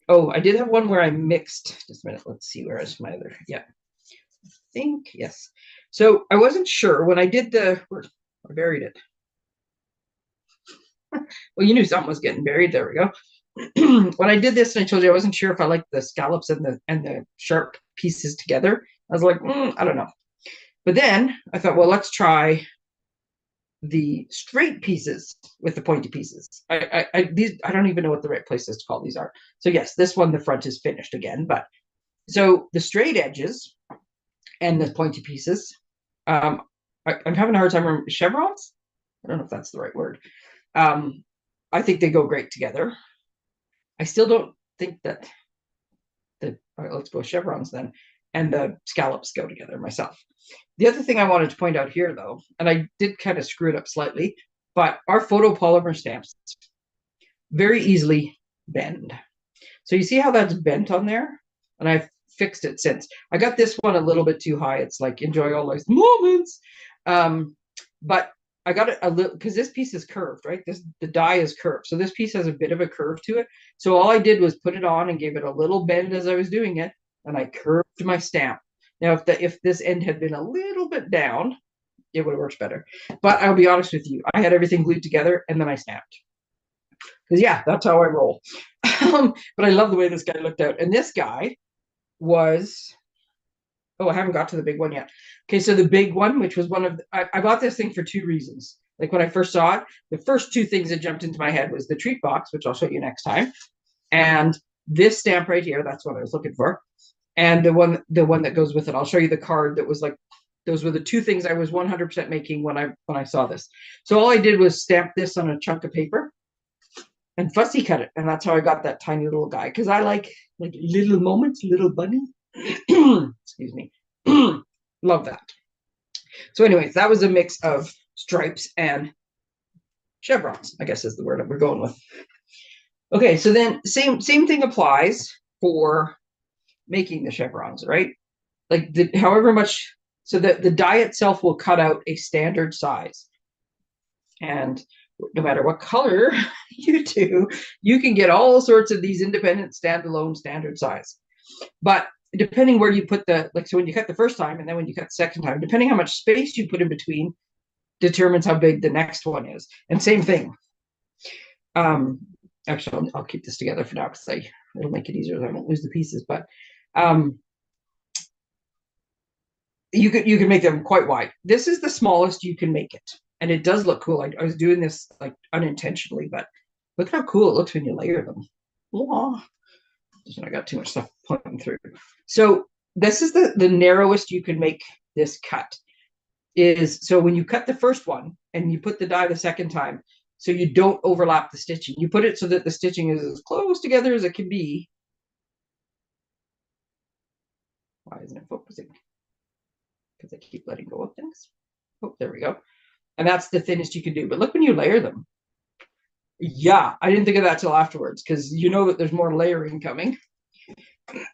oh, I did have one where I mixed, just a minute, let's see, where is my other, yeah. I think, yes. So I wasn't sure when I did the, I buried it. Well, you knew something was getting buried. There we go. When I did this, and I told you I wasn't sure if I liked the scallops and the sharp pieces together. I was like, I don't know. But then I thought, well, let's try the straight pieces with the pointy pieces. These, I don't even know what the right places to call these are. So yes, this one, the front is finished again, but so the straight edges and the pointy pieces, I'm having a hard time remembering chevrons. I don't know if that's the right word. I think they go great together. I still don't think that all right, let's go chevrons then, and the scallops go together myself. The other thing I wanted to point out here, though, and I did kind of screw it up slightly, but our photopolymer stamps very easily bend. So you see how that's bent on there? And I've fixed it since. I got this one a little bit too high. It's like enjoy all those moments. But I got it a little because this piece is curved, right? The die is curved. So this piece has a bit of a curve to it. So all I did was put it on and gave it a little bend as I was doing it, and I curved my stamp. Now, if this end had been a little bit down, it would have worked better. But I'll be honest with you, I had everything glued together and then I snapped. Because yeah, that's how I roll. But I love the way this guy looked out. And this guy was Oh, I haven't got to the big one yet. Okay, so the big one, which was one of I bought this thing for two reasons. Like when I first saw it, the first two things that jumped into my head was the treat box, which I'll show you next time, and this stamp right here. That's what I was looking for, and the one that goes with it. I'll show you the card that was like those were the two things I was 100% making when I saw this. So all I did was stamp this on a chunk of paper and fussy cut it, and that's how I got that tiny little guy because I like little moments, little bunny. Excuse me. Love that. So, anyways, that was a mix of stripes and chevrons, I guess is the word that we're going with. Okay, so then same thing applies for making the chevrons, right? Like however much, so that the die itself will cut out a standard size. And no matter what color you do, you can get all sorts of these independent, standalone, standard size. But depending where you put so when you cut the first time and then when you cut the second time, depending how much space you put in between determines how big the next one is. And same thing. Actually, I'll keep this together for now because it'll make it easier. I won't lose the pieces, but you can make them quite wide. This is the smallest you can make it. And it does look cool. I was doing this like unintentionally, but look how cool it looks when you layer them. Oh, I got too much stuff pointing through. So this is the narrowest you can make this cut. So when you cut the first one and you put the die the second time, so you don't overlap the stitching. You put it so that the stitching is as close together as it can be. Why isn't it focusing? Because I keep letting go of things. Oh, there we go. And that's the thinnest you can do. But look when you layer them. Yeah, I didn't think of that till afterwards because you know that there's more layering coming.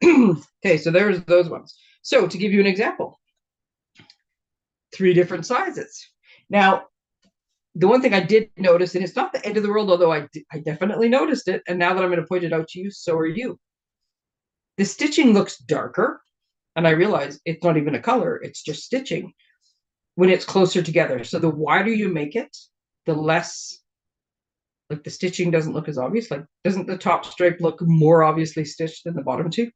Okay, so there's those ones. So to give you an example, 3 different sizes. Now, the one thing I did notice, and it's not the end of the world, although I definitely noticed it, and now that I'm going to point it out to you, so are you. The stitching looks darker, and I realize it's not even a color, it's just stitching when it's closer together. So the wider you make it, the less, like the stitching doesn't look as obvious. Like, doesn't the top stripe look more obviously stitched than the bottom two?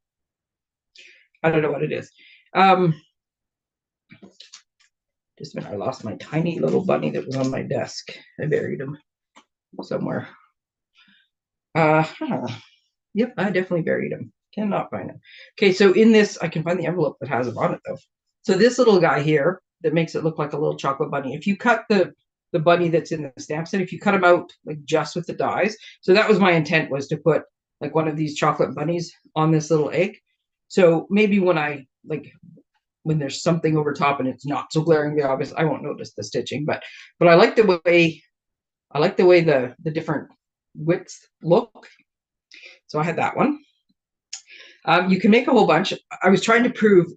I don't know what it is. Just a minute, I lost my tiny little bunny that was on my desk. I buried him somewhere. Yep, I definitely buried him. Cannot find him. Okay, so in this, I can find the envelope that has him on it though. So this little guy here that makes it look like a little chocolate bunny. If you cut the bunny that's in the stamp set, if you cut him out like just with the dies, so that was my intent, was to put like one of these chocolate bunnies on this little egg. So maybe when there's something over top and it's not so glaringly obvious, I won't notice the stitching, but I like the way the different widths look. So I had that one. You can make a whole bunch. I was trying to prove,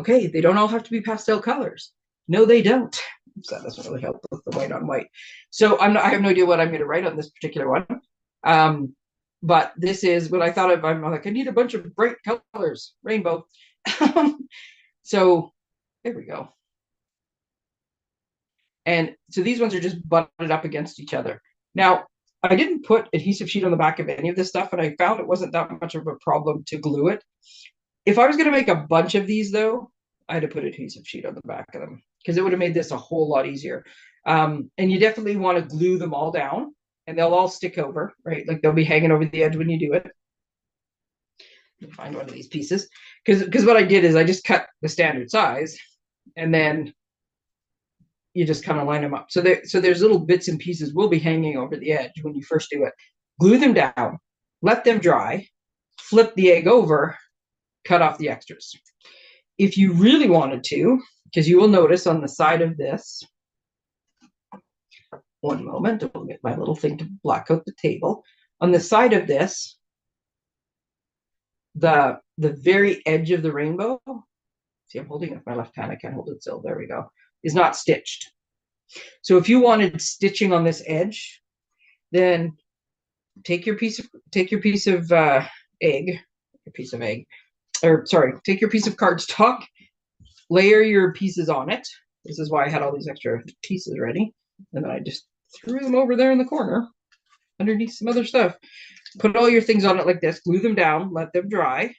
okay, they don't all have to be pastel colors. No, they don't. So that doesn't really help with the white on white. So I have no idea what I'm going to write on this particular one. But this is what I thought of. I'm like, I need a bunch of bright colors, rainbow. So there we go. And so these ones are just butted up against each other. Now, I didn't put adhesive sheet on the back of any of this stuff, and I found it wasn't that much of a problem to glue it. If I was going to make a bunch of these, though, I had to put adhesive sheet on the back of them because it would have made this a whole lot easier. And you definitely want to glue them all down, and they'll all stick over, right? Like they'll be hanging over the edge when you do it. Find one of these pieces because what I did is I just cut the standard size, and then you just kind of line them up. So there's little bits and pieces will be hanging over the edge when you first do it. Glue them down, let them dry, flip the egg over, cut off the extras. If you really wanted to, because you will notice on the side of this, one moment, I'll get my little thing to black out the table. On the side of this, the very edge of the rainbow, see, I'm holding it with my left hand, I can't hold it still, there we go, is not stitched. So if you wanted stitching on this edge, then take your piece of egg, take your piece of cardstock, layer your pieces on it. This is why I had all these extra pieces ready. And then I just threw them over there in the corner underneath some other stuff. Put all your things on it like this, glue them down, let them dry,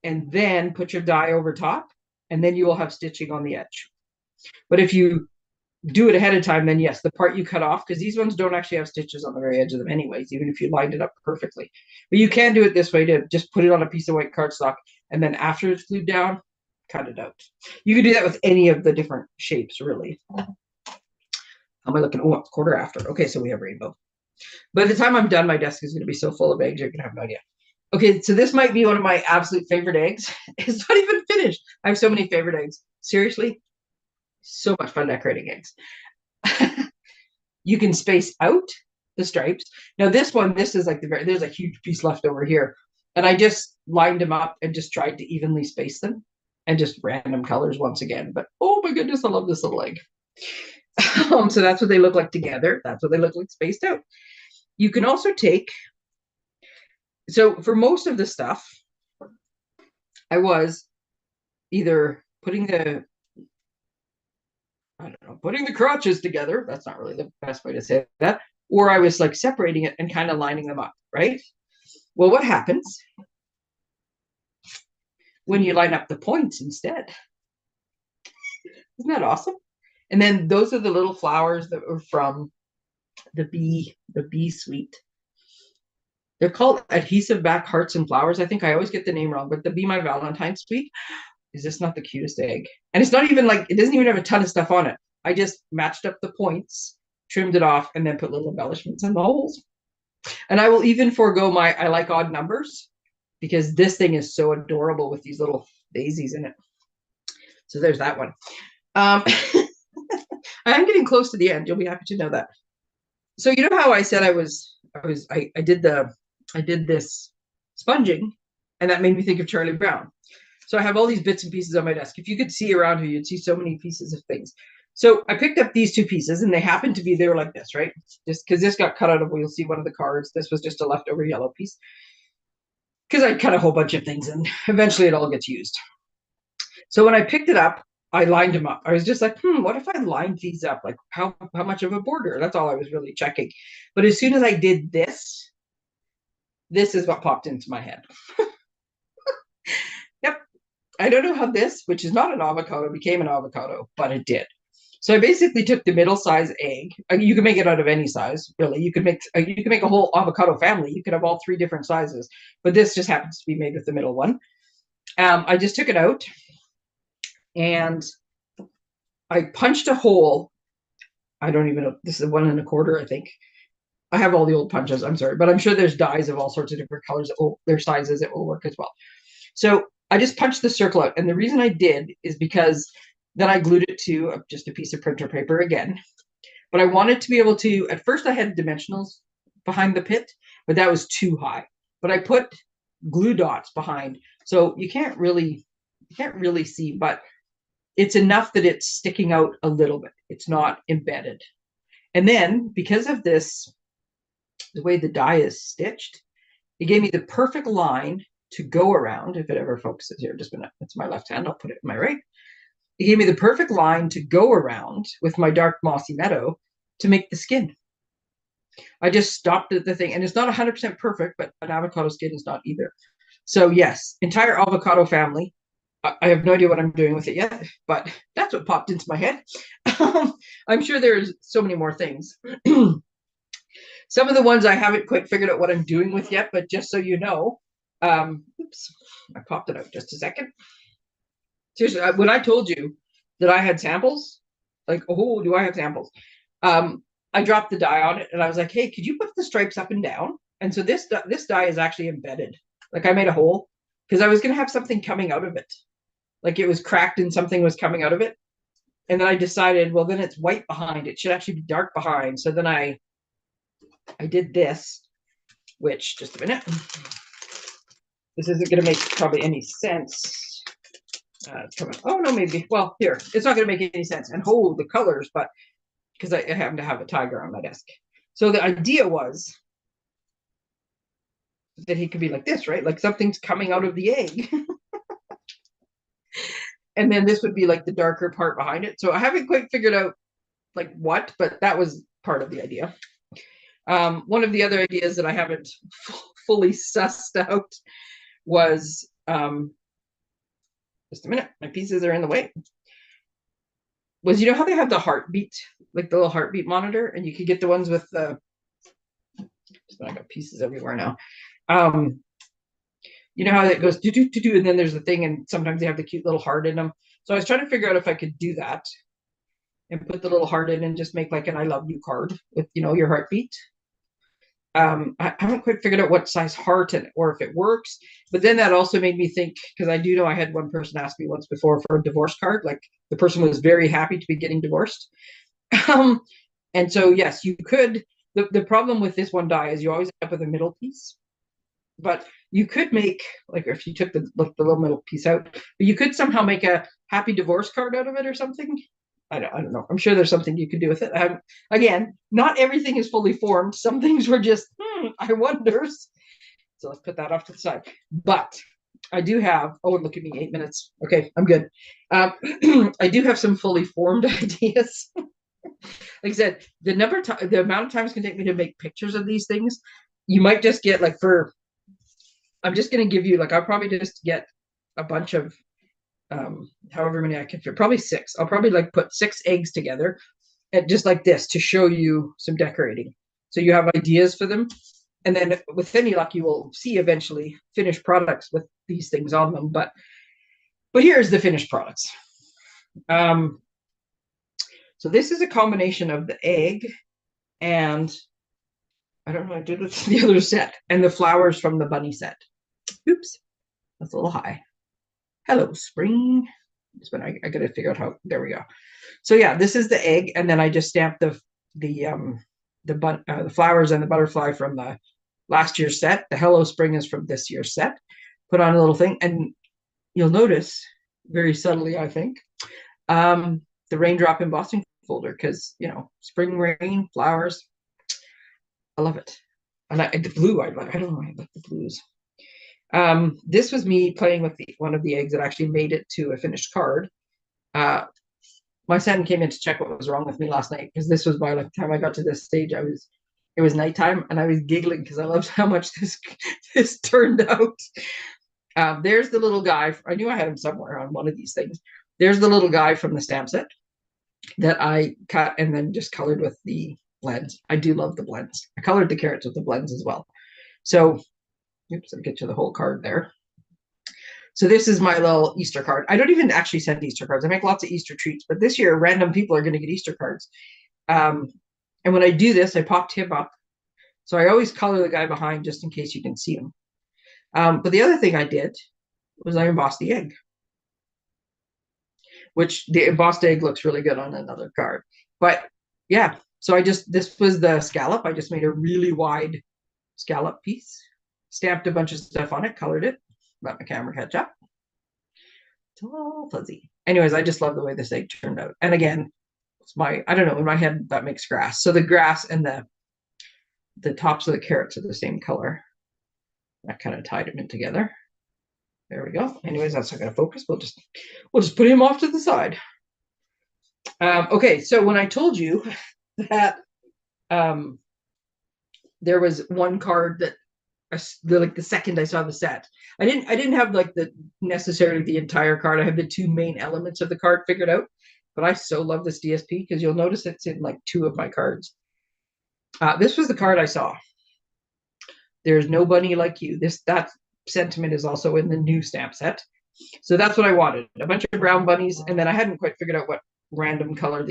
and then put your die over top and then you will have stitching on the edge. But if you do it ahead of time, then yes, the part you cut off, because these ones don't actually have stitches on the very edge of them anyways, even if you lined it up perfectly. But you can do it this way, to just put it on a piece of white cardstock, and then after it's glued down, cut it out. You can do that with any of the different shapes, really. How am I looking? Oh, it's quarter after. Okay, so we have rainbow. By the time I'm done, my desk is going to be so full of eggs, you're going to have no idea. Okay, so this might be one of my absolute favorite eggs. It's not even finished. I have so many favorite eggs. Seriously, so much fun decorating eggs. You can space out the stripes. Now this one, this is like there's a huge piece left over here. And I just lined them up and just tried to evenly space them, and just random colors once again. But oh my goodness, I love this little egg. So that's what they look like together. That's what they look like spaced out. You can also take, so for most of the stuff, I was either putting the, I don't know, putting the crotches together. That's not really the best way to say that. Or I was like separating it and kind of lining them up, right? Well, what happens when you line up the points instead? Isn't that awesome? And then those are the little flowers that were from the bee suite. They're called adhesive back hearts and flowers. I think I always get the name wrong, but the Be My Valentine suite. Is this not the cutest egg? And it's not even like, it doesn't even have a ton of stuff on it. I just matched up the points, trimmed it off, and then put little embellishments in the holes. And I will even forego my, I like odd numbers, because this thing is so adorable with these little daisies in it. So there's that one. I am getting close to the end. You'll be happy to know that. So you know how I said I did this sponging, and that made me think of Charlie Brown. So I have all these bits and pieces on my desk. If you could see around here, you'd see so many pieces of things. So I picked up these two pieces, and they happened to be, they were like this, right? Just because this got cut out of, you'll see one of the cards. This was just a leftover yellow piece, because I cut a whole bunch of things, and eventually it all gets used. So when I picked it up, I lined them up. I was just like, what if I lined these up? Like how much of a border? That's all I was really checking. But as soon as I did this, this is what popped into my head. Yep. I don't know how this, which is not an avocado, became an avocado, but it did. So I basically took the middle size egg. You can make it out of any size, really. You could make a whole avocado family. You could have all 3 different sizes, but this just happens to be made with the middle one. I just took it out, and I punched a hole. I don't even know. This is 1 1/4, I think. I have all the old punches. I'm sorry, but I'm sure there's dies of all sorts of different colors. Their sizes, it will work as well. So I just punched the circle out. And the reason I did is because then I glued it to just a piece of printer paper again. But I wanted to be able to, at first I had dimensionals behind the pit, but that was too high. But I put glue dots behind. So you can't really see, but it's enough that it's sticking out a little bit. It's not embedded. And then because of this, the way the die is stitched, it gave me the perfect line to go around. If it ever focuses here, just a minute. It's my left hand. I'll put it in my right. It gave me the perfect line to go around with my dark mossy meadow to make the skin. I just stopped at the thing, and it's not 100% perfect, but an avocado skin is not either. So yes, entire avocado family. I have no idea what I'm doing with it yet, but that's what popped into my head. I'm sure there's so many more things. Some of the ones I haven't quite figured out what I'm doing with yet, but just so you know, oops, I popped it out just a second. Seriously, when I told you that I had samples, like, oh, do I have samples? I dropped the die on it, and I was like, hey, could you put the stripes up and down? And so this die is actually embedded. Like I made a hole because I was going to have something coming out of it. Like it was cracked and something was coming out of it. And then I decided, well, then it's white behind. It should actually be dark behind. So then I did this, which, just a minute. This isn't going to make probably any sense. Oh, no, maybe. Well, here. It's not going to make any sense. And hold the colors, but because I happen to have a tiger on my desk. So the idea was that he could be like this, right? Like something's coming out of the egg. And then this would be like the darker part behind it. So I haven't quite figured out like what, but that was part of the idea. One of the other ideas that I haven't fully sussed out was Just a minute. My pieces are in the way. Was, you know how they have the heartbeat, like the little heartbeat monitor, and you could get the ones with the. I got pieces everywhere now. You know how it goes do do do do, and then there's the thing, and sometimes they have the cute little heart in them. So I was trying to figure out if I could do that and put the little heart in and just make like an "I love you" card with, you know, your heartbeat. I haven't quite figured out what size heart and or if it works. But then that also made me think, because I do know I had one person ask me once before for a divorce card. Like the person was very happy to be getting divorced. Um, and so yes, you could. The problem with this one die is you always end up with a middle piece. But you could make, like, if you took the little middle piece out, but you could somehow make a happy divorce card out of it or something. I don't know. I'm sure there's something you could do with it. Again, not everything is fully formed. Some things were just, I wonders. So let's put that off to the side. But I do have, oh, look at me, 8 minutes. Okay, I'm good. I do have some fully formed ideas. Like I said, the amount of time it's going to take me to make pictures of these things, you might just get like I'm just going to give you, like, I'll probably just get a bunch of however many I can fit, probably 6. I'll probably like put 6 eggs together and just like this to show you some decorating. So you have ideas for them. And then with any luck, you will see eventually finished products with these things on them. But here's the finished products. So this is a combination of the egg and I don't know, I did with the other set and the flowers from the bunny set. Oops, that's a little high. Hello, spring. I gotta figure out how. There we go. So yeah, this is the egg, and then I just stamped the flowers and the butterfly from the last year's set. The Hello Spring is from this year's set. Put on a little thing, and you'll notice very subtly, I think, the raindrop embossing folder, because you know, spring rain, flowers. I love it, and the blue. I don't know. I like the blues. This was me playing with one of the eggs that actually made it to a finished card. My son came in to check what was wrong with me last night, because this was by the time I got to this stage, it was nighttime, and I was giggling because I loved how much this turned out. There's the little guy. I knew I had him somewhere on one of these things. There's the little guy from the stamp set that I cut and then just colored with the blends. I do love the blends. I colored the carrots with the blends as well. So, oops, I'll get you the whole card there. So this is my little Easter card. I don't even actually send Easter cards. I make lots of Easter treats, but this year random people are going to get Easter cards. And when I do this, I popped him up. So I always color the guy behind just in case you can see him. But the other thing I did was I embossed the egg, which the embossed egg looks really good on another card. But yeah, so this was the scallop. I just made a really wide scallop piece, stamped a bunch of stuff on it, colored it, let my camera catch up. It's all fuzzy. Anyways, I just love the way this egg turned out. And again, it's I don't know, in my head, that makes grass. So the grass and the tops of the carrots are the same color. I kind of tied them in together. There we go. Anyways, that's not going to focus. We'll just put him off to the side. Okay, so when I told you that there was one card that like the second I saw the set, I didn't have like necessarily the entire card. I have the 2 main elements of the card figured out, but I so love this DSP because you'll notice it's in like 2 of my cards. This was the card I saw. There's no bunny like you. That sentiment is also in the new stamp set. So that's what I wanted. A bunch of brown bunnies, and then I hadn't quite figured out what random color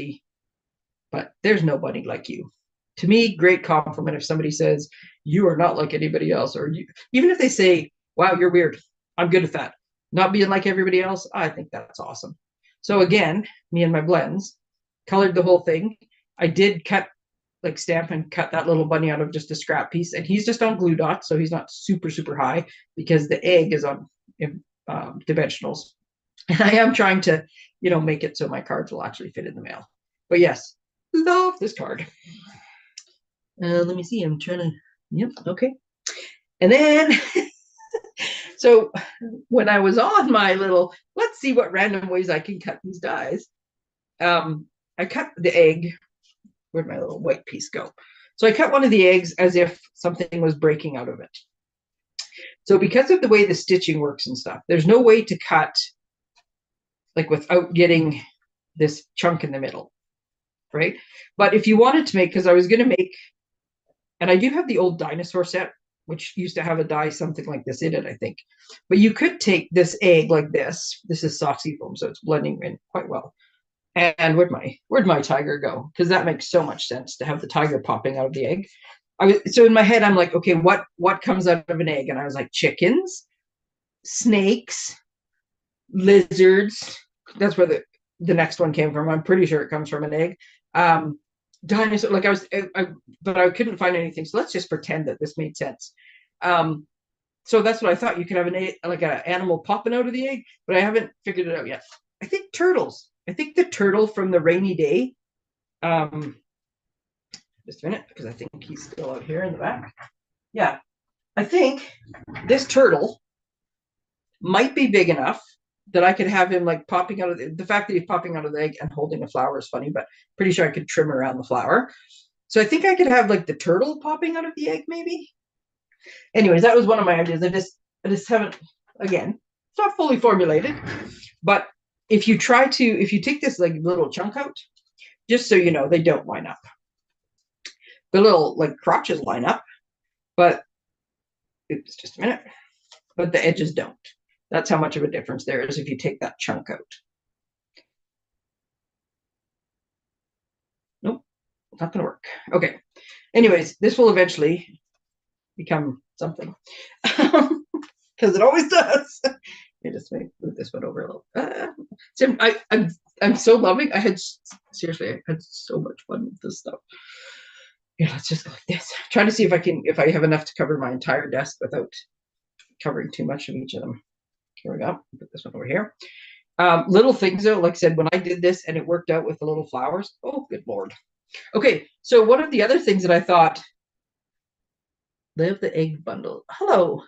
but there's no bunny like you. To me, great compliment if somebody says you are not like anybody else, or even if they say, wow, you're weird. I'm good at that. Not being like everybody else, I think that's awesome. So again, me and my blends colored the whole thing. I did stamp and cut that little bunny out of just a scrap piece, and he's just on glue dots, so he's not super high because the egg is on dimensionals. And I am trying to, make it so my cards will actually fit in the mail. But yes, love this card. Let me see. I'm trying to. Yep. Okay. And then, so when I was on my little, let's see what random ways I can cut these dies. I cut the egg. Where'd my little white piece go? So I cut one of the eggs as if something was breaking out of it. So because of the way the stitching works and stuff, there's no way to cut like without getting this chunk in the middle, right? But if you wanted to make, because I was going to make, and I do have the old dinosaur set, which used to have a die something like this in it, I think. But you could take this egg like this. This is soft seafoam, so it's blending in quite well. And where'd my tiger go? Because that makes so much sense to have the tiger popping out of the egg. So in my head, I'm like, okay, what comes out of an egg? And I was like, chickens, snakes, lizards. That's where the next one came from. I'm pretty sure it comes from an egg. Dinosaur, like but I couldn't find anything. So let's just pretend that this made sense. So that's what I thought. You could have an egg, like an animal popping out of the egg, but I haven't figured it out yet. I think turtles. I think the turtle from the rainy day. Just a minute, because I think he's still out here in the back. Yeah, I think this turtle might be big enough that I could have him like popping out of the fact that he's popping out of the egg and holding a flower is funny, but pretty sure I could trim around the flower. So I think I could have like the turtle popping out of the egg, maybe. Anyways, that was one of my ideas. I just haven't, again, it's not fully formulated, but if you take this like little chunk out, just so you know, they don't line up. The little like crotches line up, but oops, just a minute. But the edges don't. That's how much of a difference there is if you take that chunk out. Nope, not gonna work. Okay. Anyways, this will eventually become something. Because it always does. I just move this one over a little. So I'm so loving. I had so much fun with this stuff. Yeah, let's just go like this. Trying to see if I have enough to cover my entire desk without covering too much of each of them. Here we go. Put this one over here. Little things though, like I said, when I did this and it worked out with the little flowers. Oh, good Lord. Okay, so one of the other things that I thought, live the egg bundle. Hello.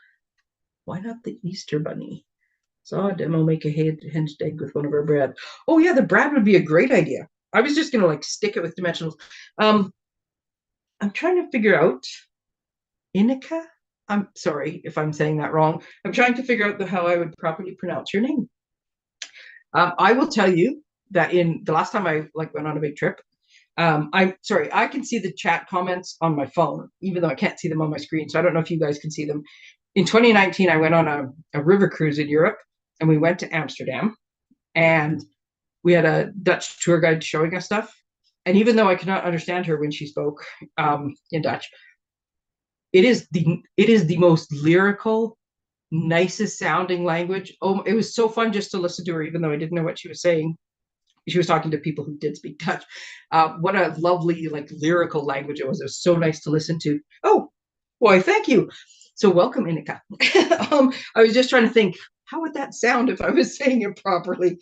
Why not the Easter bunny? Saw a demo make a hinged egg with one of our brad. Oh yeah, the brad would be a great idea. I was just gonna like stick it with dimensionals. I'm trying to figure out Inika. I'm sorry if I'm saying that wrong. I'm trying to figure out how I would properly pronounce your name. I will tell you that in the last time I like went on a big trip, I'm sorry, I can see the chat comments on my phone, even though I can't see them on my screen. So I don't know if you guys can see them. In 2019, I went on a river cruise in Europe, and we went to Amsterdam, and we had a Dutch tour guide showing us stuff. And even though I could not understand her when she spoke in Dutch, it is the most lyrical, nicest sounding language. Oh, it was so fun just to listen to her, even though I didn't know what she was saying. She was talking to people who did speak Dutch. What a lovely, like, lyrical language it was. It was so nice to listen to. Oh, why, thank you. So welcome, Inika. I was just trying to think, how would that sound if I was saying it properly?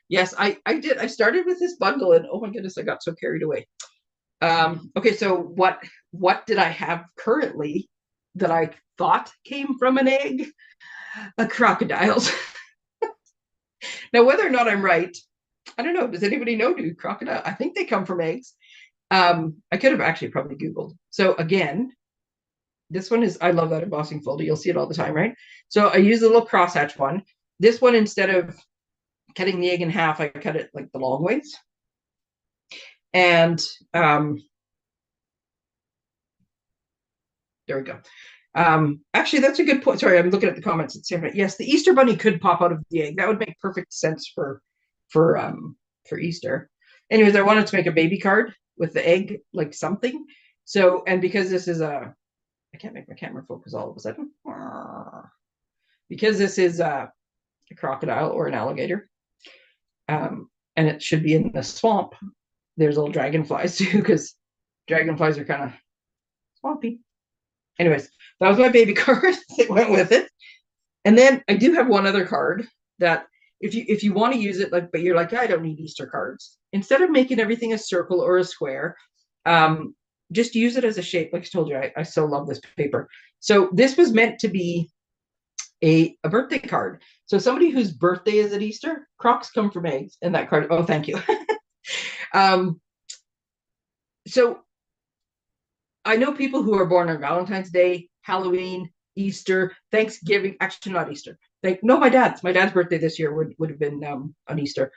Yes, I did. I started with this bundle, and oh my goodness, I got so carried away. Okay, so what did I have currently that I thought came from an egg? A crocodile's. Now, whether or not I'm right, I don't know. Does anybody know? Do crocodile? I think they come from eggs. I could have actually probably Googled. So again, this one is, I love that embossing folder. You'll see it all the time, right? So I use the little crosshatch one. This one, instead of cutting the egg in half, I cut it like the long ways. And there we go. Actually, that's a good point. Sorry, I'm looking at the comments at the same time. Yes, the Easter bunny could pop out of the egg. That would make perfect sense for Easter. Anyways, I wanted to make a baby card with the egg, like something. So, and because this is I can't make my camera focus all of a sudden. Because this is a crocodile or an alligator, and it should be in the swamp. There's little dragonflies too, because dragonflies are kind of swampy. Anyways, that was my baby card that went with it. And then I do have one other card that if you want to use it, like, but you're like, I don't need Easter cards. Instead of making everything a circle or a square, just use it as a shape. Like I told you, I so love this paper. So this was meant to be a birthday card. So somebody whose birthday is at Easter, crocs come from eggs, and that card. Oh, thank you. So I know people who are born on Valentine's Day, Halloween, Easter, Thanksgiving. Actually, not Easter. No, my dad's birthday this year would have been on Easter.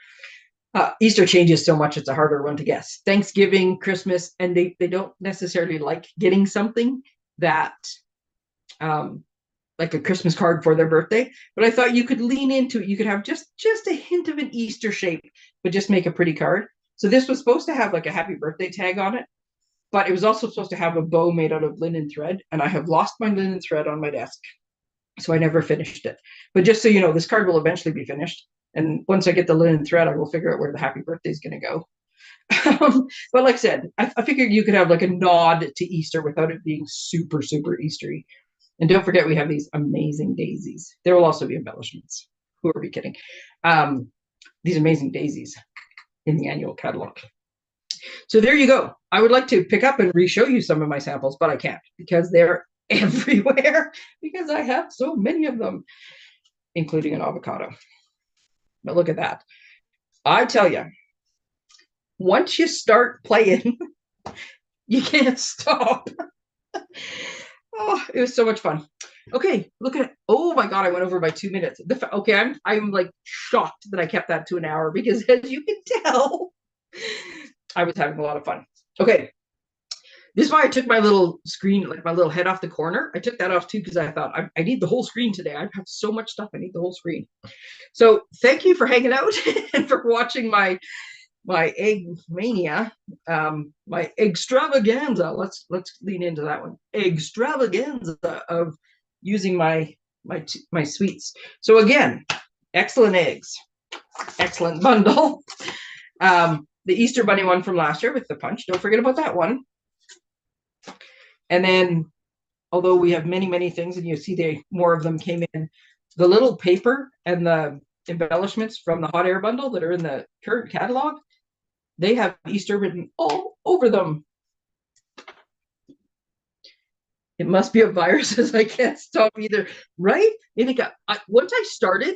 Easter changes so much; it's a harder one to guess. Thanksgiving, Christmas, and they don't necessarily like getting something that like a Christmas card for their birthday. But I thought you could lean into it. You could have just a hint of an Easter shape, but just make a pretty card. So this was supposed to have like a happy birthday tag on it, but it was also supposed to have a bow made out of linen thread, and I have lost my linen thread on my desk, so I never finished it. But just so you know, this card will eventually be finished, and once I get the linen thread, I will figure out where the happy birthday is going to go. But like I said, I figured you could have like a nod to Easter without it being super, super Eastery. And don't forget, we have these amazing daisies. There will also be embellishments. Who are we kidding? These amazing daisies in the annual catalog. So there you go. I would like to pick up and re-show you some of my samples, but I can't because they're everywhere because I have so many of them, including an avocado. But look at that. I tell you, once you start playing, you can't stop. Oh, it was so much fun. Okay, look at it. Oh my God, I went over by 2 minutes. Okay, I'm like shocked that I kept that to an hour because as you can tell, I was having a lot of fun. Okay, this is why I took my little screen, like my little head off the corner. I took that off too because I thought I need the whole screen today. I have so much stuff. I need the whole screen. So thank you for hanging out and for watching my egg mania, my extravaganza. Let's lean into that one. Extravaganza of using my sweets. So again, excellent eggs, excellent bundle. The Easter Bunny one from last year with the punch. Don't forget about that one. And then, although we have many things, and you see more of them came in, the little paper and the embellishments from the hot air bundle that are in the current catalog, they have Easter written all over them. It must be a virus, as I can't stop either, right? Once I started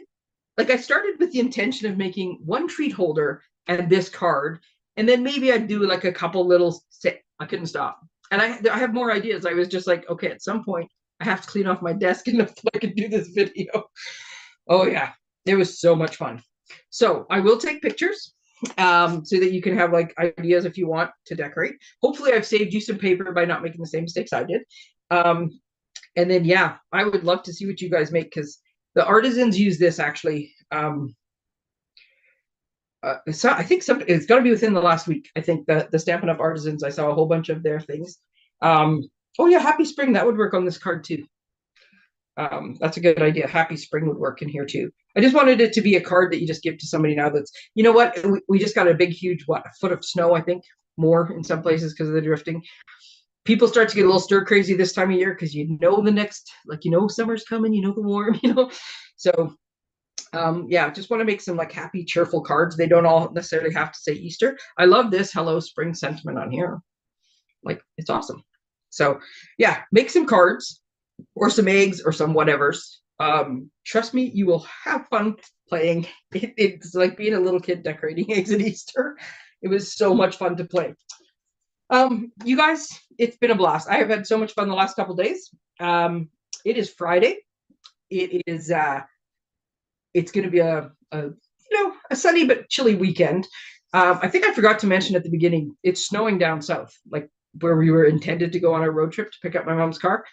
with the intention of making one treat holder and this card, and then maybe I'd do like a couple little. I couldn't stop, and I have more ideas. I was just like, okay, at some point I have to clean off my desk enough so I can do this video. Oh yeah, it was so much fun. So I will take pictures so that you can have like ideas if you want to decorate. Hopefully I've saved you some paper by not making the same mistakes I did. And then yeah, I would love to see what you guys make because the artisans use this actually. So I think it's got to be within the last week. I think the Stampin' Up! Artisans, I saw a whole bunch of their things. Oh yeah, Happy Spring, that would work on this card too. That's a good idea. Happy Spring would work in here too. I just wanted it to be a card that you just give to somebody now that's, you know what, we just got a big, huge, a foot of snow, I think, more in some places because of the drifting. People start to get a little stir crazy this time of year because the next, summer's coming, the warm, So yeah, just want to make some like happy, cheerful cards. They don't all necessarily have to say Easter. I love this Hello Spring sentiment on here. Like, it's awesome. So yeah, make some cards or some eggs or some whatevers. Trust me, you will have fun playing. It's like being a little kid decorating eggs at Easter. It was so much fun to play. You guys, it's been a blast. I have had so much fun the last couple days. It is Friday. It is it's going to be a sunny but chilly weekend. I think I forgot to mention at the beginning, it's snowing down south, like where we were intended to go on a road trip to pick up my mom's car.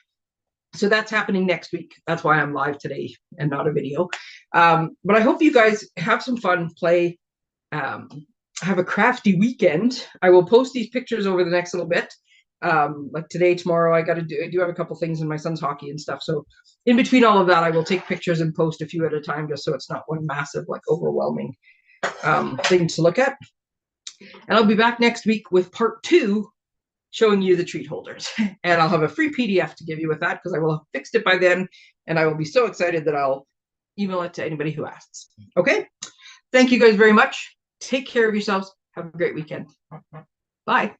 So that's happening next week. That's why I'm live today and not a video. But I hope you guys have some fun, play, have a crafty weekend. I will post these pictures over the next little bit. Like today, tomorrow, I do have a couple things in my son's hockey and stuff. So in between all of that, I will take pictures and post a few at a time, just so it's not one massive, like overwhelming thing to look at. And I'll be back next week with part 2, showing you the treat holders. And I'll have a free PDF to give you with that because I will have fixed it by then. And I will be so excited that I'll email it to anybody who asks. Okay. Thank you guys very much. Take care of yourselves. Have a great weekend. Bye.